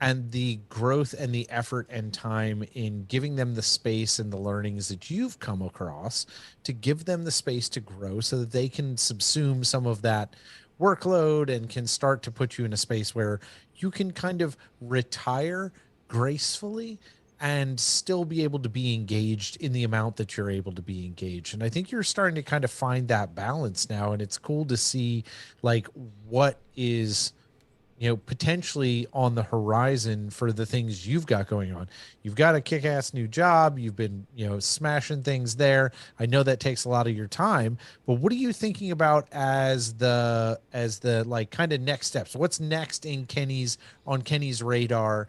and the growth and the effort and time in giving them the space and the learnings that you've come across to give them the space to grow so that they can subsume some of that workload and can start to put you in a space where you can kind of retire gracefully and still be able to be engaged in the amount that you're able to be engaged. And I think you're starting to kind of find that balance now. And it's cool to see like what is, potentially on the horizon for the things you've got going on. You've got a kick-ass new job. You've been, smashing things there. I know that takes a lot of your time, but what are you thinking about as the like kind of next steps? What's next on Kenny's radar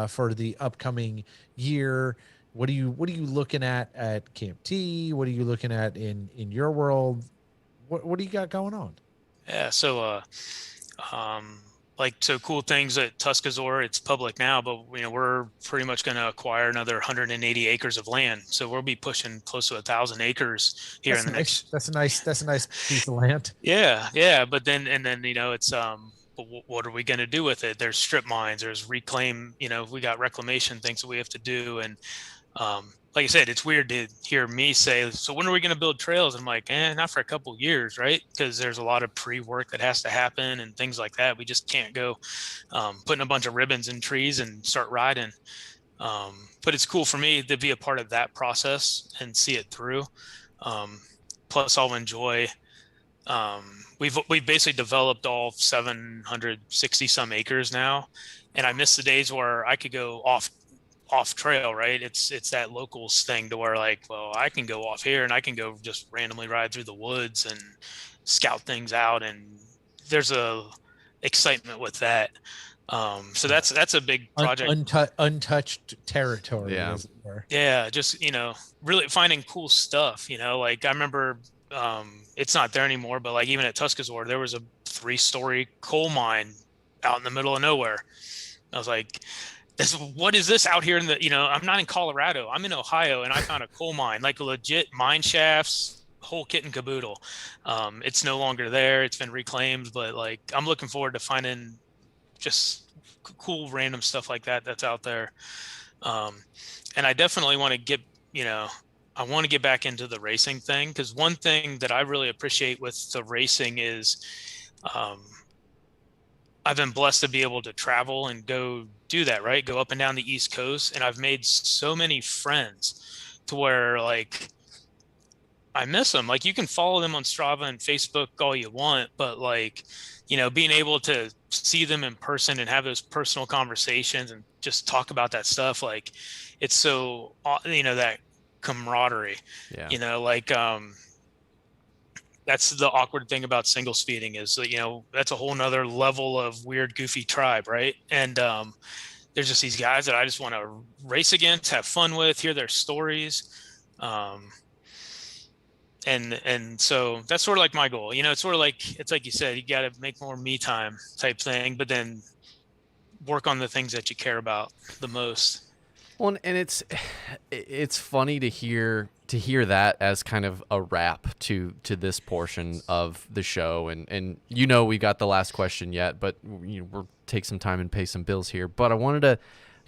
for the upcoming year? What are you looking at Camp T? What are you looking at in your world? What do you got going on? Yeah. So, so cool things at Tuscazor, it's public now, but we're pretty much going to acquire another 180 acres of land. So we'll be pushing close to 1,000 acres here in the next. That's a nice piece of land. Yeah. Yeah. But then it's, but what are we going to do with it? There's strip mines, there's reclaim, we got reclamation things that we have to do. And, like I said, it's weird to hear me say, so when are we going to build trails? I'm like, not for a couple of years, right? Because there's a lot of pre-work that has to happen and things like that. We just can't go putting a bunch of ribbons in trees and start riding. But it's cool for me to be a part of that process and see it through. Plus, I'll enjoy. We've basically developed all 760 some acres now, and I miss the days where I could go off trail, right? It's that locals thing to where like, well, I can go off here and I can go just randomly ride through the woods and scout things out, and there's a excitement with that. So that's a big project. Untouched territory. Yeah. Yeah, just really finding cool stuff. Like I remember, it's not there anymore, but like even at Tuscazor, there was a 3-story coal mine out in the middle of nowhere. I was like, what is this out here in the, I'm not in Colorado, I'm in Ohio, and I found a coal mine, like a legit mine shafts, whole kit and caboodle. It's no longer there. It's been reclaimed, but like, I'm looking forward to finding just cool random stuff like that that's out there. Um, and I definitely want to I want to get back into the racing thing, because one thing that I really appreciate with the racing is, um, I've been blessed to be able to travel and go do that, right? Go up and down the East Coast. And I've made so many friends to where, like, I miss them. Like, you can follow them on Strava and Facebook all you want, but like, being able to see them in person and have those personal conversations and just talk about that stuff, like, it's so, that camaraderie, Yeah. like, that's the awkward thing about single speeding is, that's a whole nother level of weird, goofy tribe, right? And there's just these guys that I just want to race against, have fun with, hear their stories. Um, and so that's sort of like my goal. It's sort of like, it's like you said, you got to make more me time type thing, but then work on the things that you care about the most. Well, and it's funny to hear that as kind of a wrap to this portion of the show, and we got the last question yet, but we'll take some time and pay some bills here. But I wanted to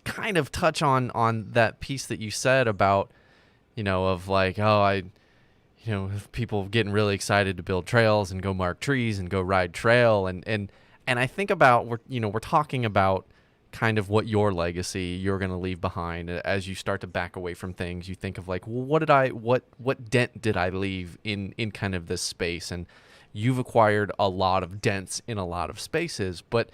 kind of touch on that piece that you said about, of like, people getting really excited to build trails and go mark trees and go ride trail, and I think about, we're talking about kind of what your legacy you're going to leave behind as you start to back away from things. You think of like, well, what dent did I leave in kind of this space? And you've acquired a lot of dents in a lot of spaces, but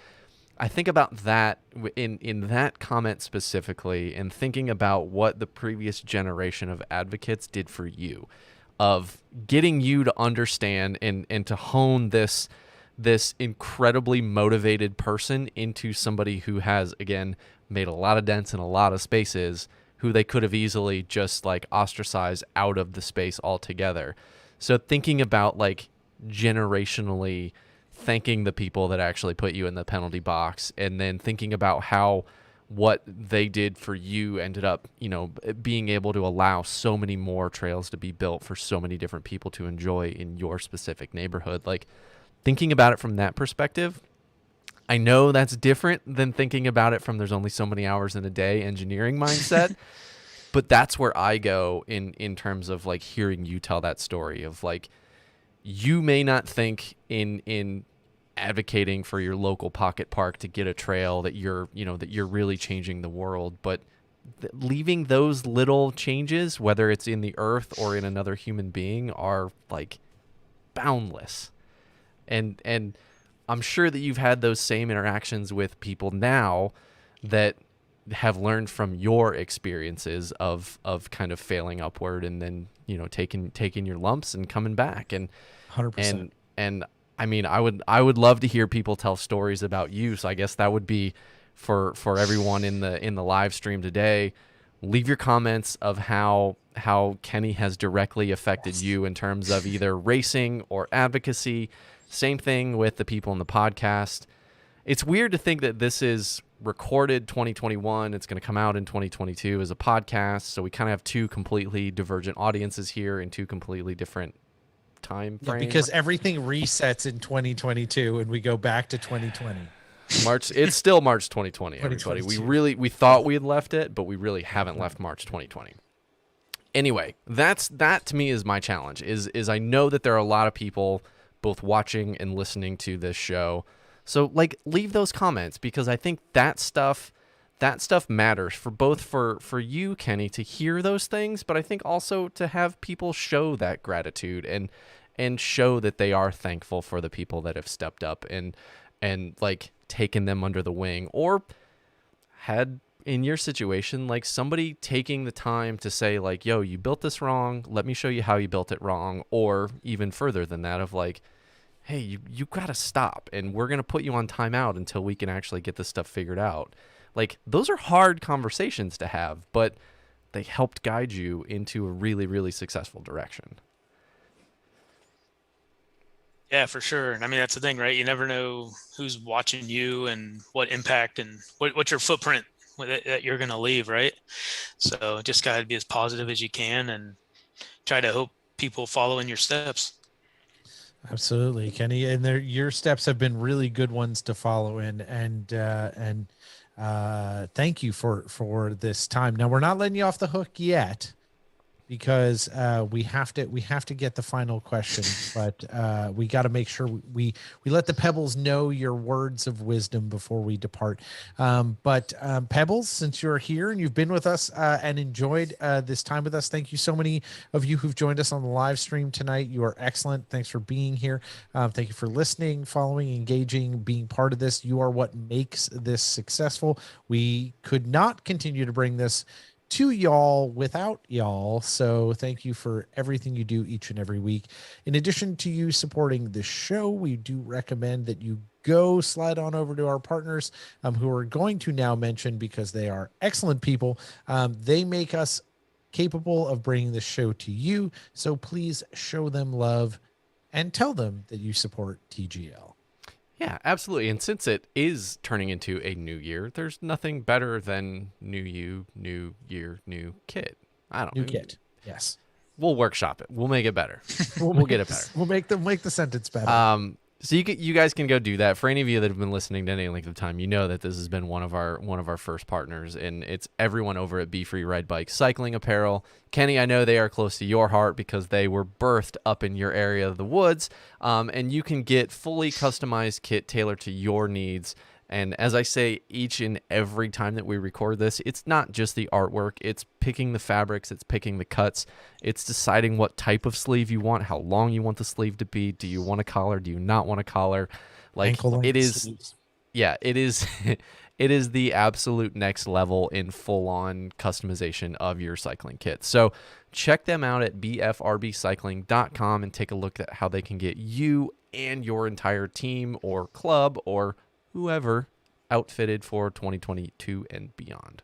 I think about that in that comment specifically, and thinking about what the previous generation of advocates did for you, of getting you to understand and to hone this incredibly motivated person into somebody who has, again, made a lot of dents in a lot of spaces, who they could have easily just like ostracized out of the space altogether. So thinking about like generationally thanking the people that actually put you in the penalty box, and then thinking about how what they did for you ended up, being able to allow so many more trails to be built for so many different people to enjoy in your specific neighborhood. Like, thinking about it from that perspective, I know that's different than thinking about it from there's only so many hours in a day engineering mindset, but that's where I go in terms of like hearing you tell that story of like, you may not think in advocating for your local pocket park to get a trail that you're really changing the world, but leaving those little changes, whether it's in the earth or in another human being, are like boundless. And I'm sure that you've had those same interactions with people now that have learned from your experiences of kind of failing upward, and then taking your lumps and coming back. And 100%. And I mean, I would love to hear people tell stories about you. So I guess that would be for everyone in the live stream today. Leave your comments of how Kenny has directly affected you in terms of either racing or advocacy. Same thing with the people in the podcast. It's weird to think that this is recorded 2021. It's going to come out in 2022 as a podcast. So we kind of have two completely divergent audiences here in two completely different time frames. Because everything resets in 2022 and we go back to 2020. It's still March 2020, everybody. We thought we had left it, but we really haven't left March 2020. Anyway, that to me is my challenge, is I know that there are a lot of people both watching and listening to this show. So like, leave those comments, because I think that stuff matters for both for you, Kenny, to hear those things, but I think also to have people show that gratitude and show that they are thankful for the people that have stepped up and like taken them under the wing, or had, in your situation, like somebody taking the time to say like, yo, you built this wrong, let me show you how you built it wrong. Or even further than that, of like, hey, you gotta stop, and we're gonna put you on timeout until we can actually get this stuff figured out. Like, those are hard conversations to have, but they helped guide you into a really, really successful direction. Yeah, for sure. And I mean, that's the thing, right? You never know who's watching you and what impact and what your footprint that you're going to leave, right? So just got to be as positive as you can and try to hope people follow in your steps. Absolutely, Kenny. And your steps have been really good ones to follow in. And thank you for this time. Now we're not letting you off the hook yet, because we have to get the final question, but we got to make sure we let the Pebbles know your words of wisdom before we depart. But Pebbles, since you're here and you've been with us and enjoyed this time with us, thank you. So many of you who've joined us on the live stream tonight. You are excellent. Thanks for being here. Thank you for listening, following, engaging, being part of this. You are what makes this successful. We could not continue to bring this to y'all without y'all. So thank you for everything you do each and every week. In addition to you supporting the show, we do recommend that you go slide on over to our partners, who are going to now mention, because they are excellent people. They make us capable of bringing the show to you. So please show them love and tell them that you support TGL. Yeah, absolutely. And since it is turning into a new year, there's nothing better than new you, new year, new kit. I don't know. New kit. Yes. We'll workshop it. We'll make it better. We'll get it better. We'll make the sentence better. So you guys can go do that. For any of you that have been listening to any length of time, you know that this has been one of our first partners, and it's everyone over at Be Free Ride Bike Cycling Apparel. Kenny, I know they are close to your heart because they were birthed up in your area of the woods, and you can get fully customized kit tailored to your needs. And as I say each and every time that we record this, it's not just the artwork. It's picking the fabrics. It's picking the cuts. It's deciding what type of sleeve you want, how long you want the sleeve to be. Do you want a collar? Do you not want a collar? Like, it is, sleeves. Yeah, it is. It is the absolute next level in full-on customization of your cycling kit. So check them out at bfrbcycling.com and take a look at how they can get you and your entire team or club or whoever outfitted for 2022 and beyond.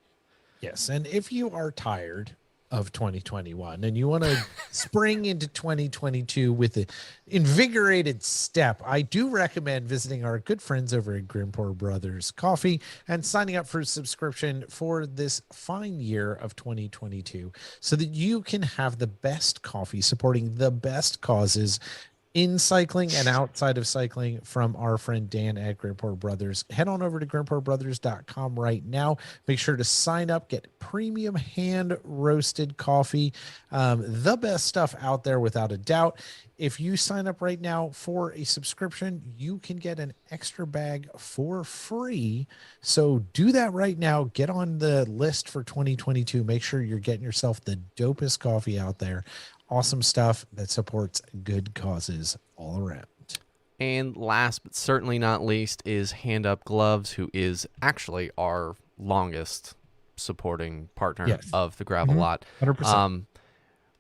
Yes. And if you are tired of 2021 and you want to spring into 2022 with an invigorated step, I do recommend visiting our good friends over at Grimport Brothers Coffee and signing up for a subscription for this fine year of 2022 so that you can have the best coffee supporting the best causes in cycling and outside of cycling from our friend Dan at Grimport Brothers. Head on over to grimportbrothers.com right now. Make sure to sign up, get premium hand roasted coffee, the best stuff out there without a doubt. If you sign up right now for a subscription, you can get an extra bag for free. So do that right now. Get on the list for 2022. Make sure you're getting yourself the dopest coffee out there. Awesome stuff that supports good causes all around. And last but certainly not least is Hand Up Gloves, who is actually our longest supporting partner of the Gravel Lot. 100%.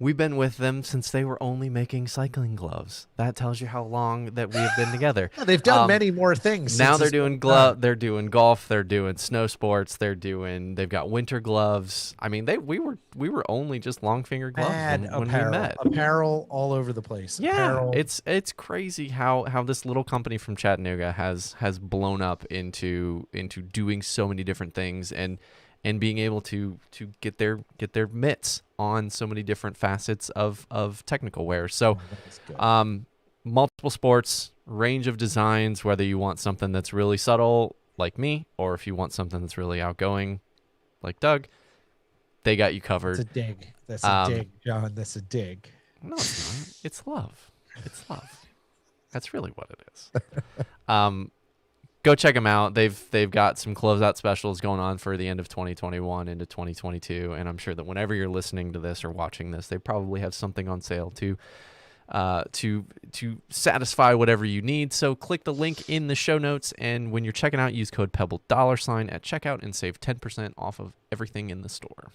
We've been with them since they were only making cycling gloves. That tells you how long that we have been together. Yeah, they've done many more things. Now they're doing they're doing golf, they're doing snow sports, they've got winter gloves. I mean, we were only just long finger gloves when we met. Apparel all over the place. Yeah, apparel. it's crazy how this little company from Chattanooga has blown up into doing so many different things and being able to get their mitts on so many different facets of technical wear. So multiple sports, range of designs, whether you want something that's really subtle like me, or if you want something that's really outgoing like Doug, they got you covered. That's a dig. That's a dig, John. That's a dig. No, it's not. It's love. It's love. That's really what it is. Go check them out. They've got some closeout specials going on for the end of 2021 into 2022, and I'm sure that whenever you're listening to this or watching this, they probably have something on sale to satisfy whatever you need. So click the link in the show notes, and when you're checking out, use code Pebble $sign at checkout and save 10% off of everything in the store.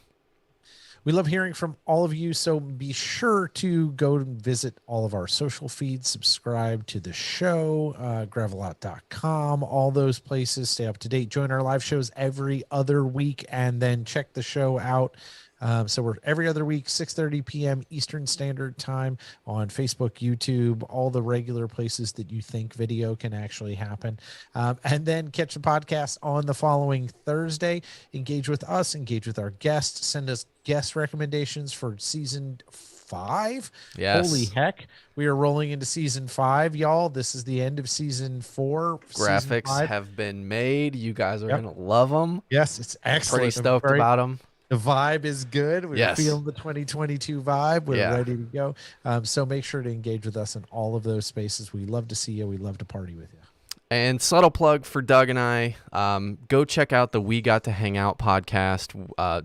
We love hearing from all of you, so be sure to go visit all of our social feeds, subscribe to the show, gravelot.com, all those places, stay up to date, join our live shows every other week, and then check the show out So we're every other week, 6:30 p.m. Eastern Standard Time on Facebook, YouTube, all the regular places that you think video can actually happen. And then catch the podcast on the following Thursday. Engage with us, engage with our guests, send us guest recommendations for season 5. Yes. Holy heck. We are rolling into season 5, y'all. This is the end of season 4. Graphics have been made. You guys are Yep. going to love them. Yes, it's excellent. Pretty stoked about them. The vibe is good. We're Yes. feeling the 2022 vibe. We're Yeah. ready to go. So make sure to engage with us in all of those spaces. We love to see you. We love to party with you. And subtle plug for Doug and I, go check out the We Got to Hang Out podcast.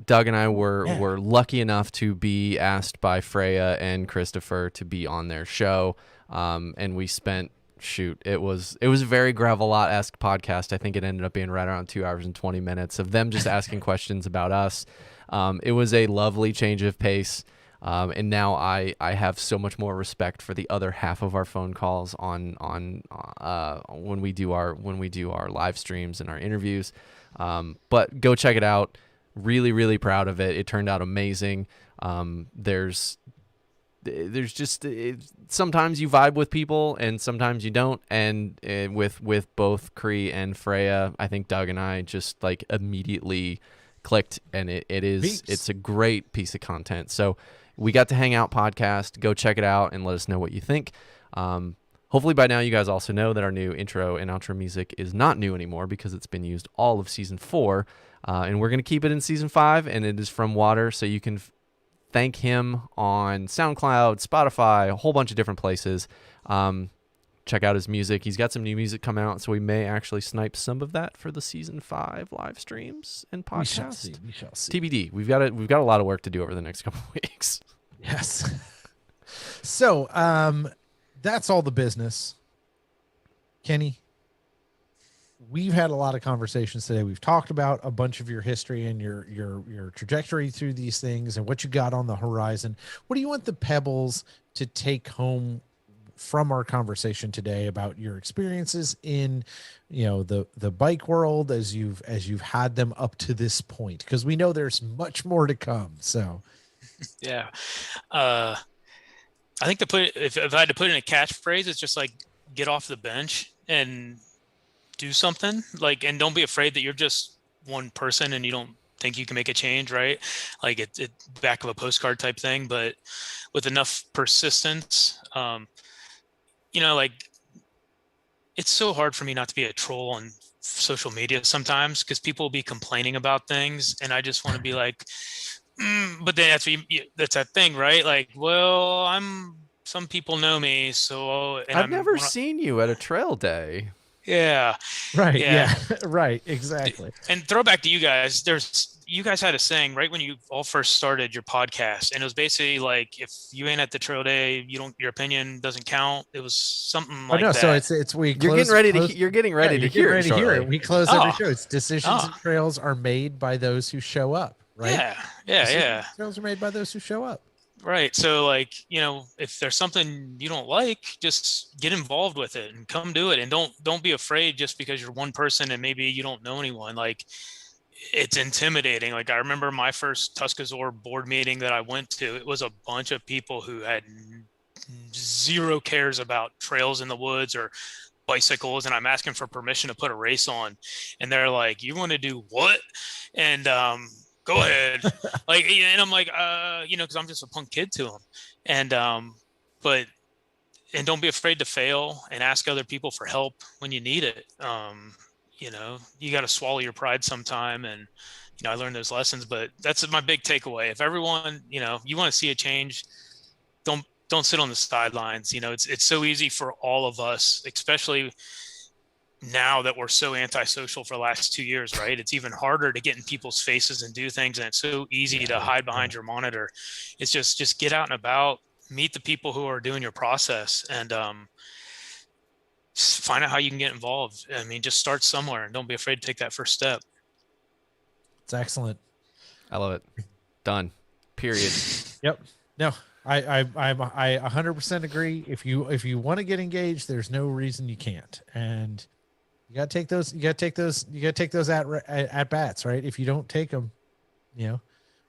Doug and I were lucky enough to be asked by Freya and Christopher to be on their show. And we spent, it was a very Gravelot-esque podcast. I think it ended up being right around 2 hours and 20 minutes of them just asking questions about us. It was a lovely change of pace. And now I have so much more respect for the other half of our phone calls on when we do our live streams and our interviews. But go check it out. Really, really proud of it. It turned out amazing. There's just sometimes you vibe with people and sometimes you don't. And with both Cree and Freya, I think Doug and I just like immediately clicked, and it's a great piece of content. So We Got to Hang Out podcast. Go check it out and let us know what you think. Hopefully by now you guys also know that our new intro and outro music is not new anymore because it's been used all of season 4. And we're going to keep it in season 5, and it is from Water. So you can thank him on SoundCloud, Spotify, a whole bunch of different places. Check out his music. He's got some new music coming out, so we may actually snipe some of that for the season 5 live streams and podcast. We shall see. TBD. We've got a lot of work to do over the next couple of weeks. Yes. So that's all the business. Kenny, we've had a lot of conversations today. We've talked about a bunch of your history and your trajectory through these things and what you got on the horizon. What do you want the Pebbles to take home from our conversation today about your experiences in, the bike world as you've had them up to this point? Because we know there's much more to come. So, yeah, I think if I had to put in a catchphrase, it's just like get off the bench and do something. And don't be afraid that you're just one person and you don't think you can make a change, right? Like it back of a postcard type thing, but with enough persistence. It's so hard for me not to be a troll on social media sometimes because people will be complaining about things and I just want to be like, but then that's that thing, right? Like, well, some people know me, so I've never seen you at a trail day. Yeah. Right. Yeah. Right. Exactly. And throwback to you guys, you guys had a saying right when you all first started your podcast, and it was basically like, if you ain't at the trail day, your opinion doesn't count. It was something like that. So you're getting ready to hear it. We close every show. It's decisions and trails are made by those who show up, right? Yeah. Trails are made by those who show up. Right. So if there's something you don't like, just get involved with it and come do it. And don't be afraid just because you're one person and maybe you don't know anyone. Like, it's intimidating. Like, I remember my first Tuscazor board meeting that I went to, it was a bunch of people who had zero cares about trails in the woods or bicycles. And I'm asking for permission to put a race on. And they're like, you want to do what? And, go ahead. And I'm like, cause I'm just a punk kid to them. And don't be afraid to fail and ask other people for help when you need it. You got to swallow your pride sometime. And, I learned those lessons, but that's my big takeaway. If everyone, you want to see a change, don't sit on the sidelines. It's so easy for all of us, especially now that we're so antisocial for the last 2 years, right? It's even harder to get in people's faces and do things. And it's so easy to hide behind your monitor. It's just get out and about, meet the people who are doing your process, and just find out how you can get involved. I mean, just start somewhere and don't be afraid to take that first step. It's excellent. I love it. Done. Period. Yep. No, I 100% agree. If you want to get engaged, there's no reason you can't. And you got to take those at bats, right? If you don't take them,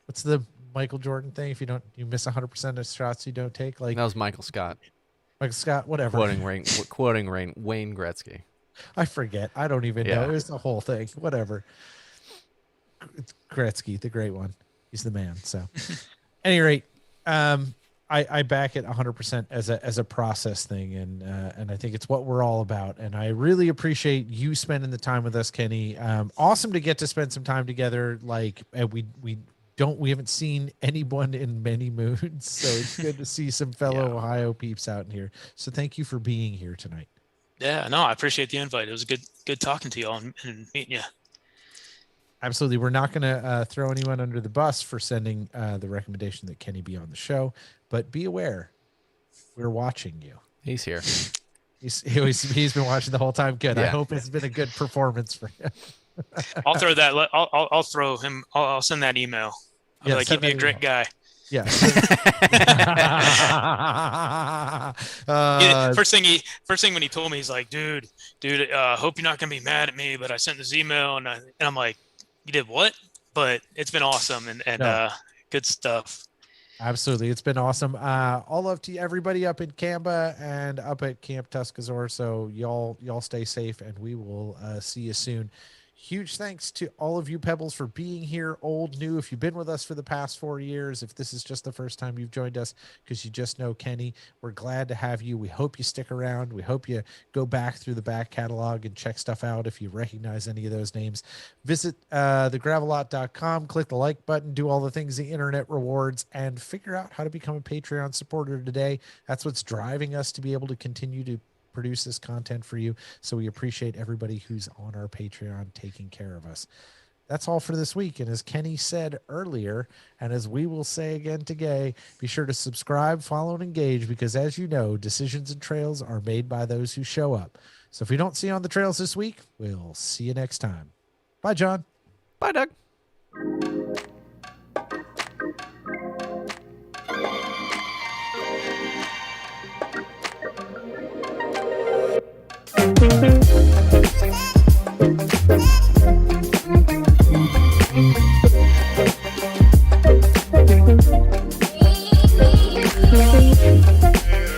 what's the Michael Jordan thing. If you miss 100% of shots you don't take. Like That was Michael Scott Michael Scott, whatever. quoting Wayne Gretzky. I forget. I don't even know. It was the whole thing. Whatever. Gretzky, the great one. He's the man. So, any rate, I back it 100% as a process thing, and I think it's what we're all about. And I really appreciate you spending the time with us, Kenny. Awesome to get to spend some time together. Like we haven't seen anyone in many moons, so it's good to see some fellow Ohio peeps out in here. So thank you for being here tonight. Yeah, no, I appreciate the invite. It was good talking to you all and meeting you. Absolutely. We're not going to throw anyone under the bus for sending the recommendation that Kenny be on the show, but be aware, we're watching you. He's here. He's been watching the whole time. Good. Yeah. I hope it's been a good performance for him. I'll throw that. I'll throw him. I'll send that email. I'll be like, he'd be a great guy. Yeah. First thing when he told me, he's like, dude, hope you're not gonna be mad at me, but I sent this email and I'm like, you did what? But it's been awesome and good stuff. Absolutely. It's been awesome. All love to everybody up in Canba and up at Camp Tuscazor. So y'all stay safe and we will see you soon. Huge thanks to all of you Pebbles for being here, old, new. If you've been with us for the past 4 years, if this is just the first time you've joined us because you just know Kenny, we're glad to have you. We hope you stick around. We hope you go back through the back catalog and check stuff out if you recognize any of those names. Visit thegravelot.com, click the like button, do all the things the internet rewards, and figure out how to become a Patreon supporter today. That's what's driving us to be able to continue to produce this content for you. So we appreciate everybody who's on our Patreon taking care of us. That's all for this week. And as Kenny said earlier, and as we will say again today, be sure to subscribe, follow, and engage, because as you know, decisions and trails are made by those who show up. So if we don't see you on the trails this week, we'll see you next time. Bye, John. Bye, Doug.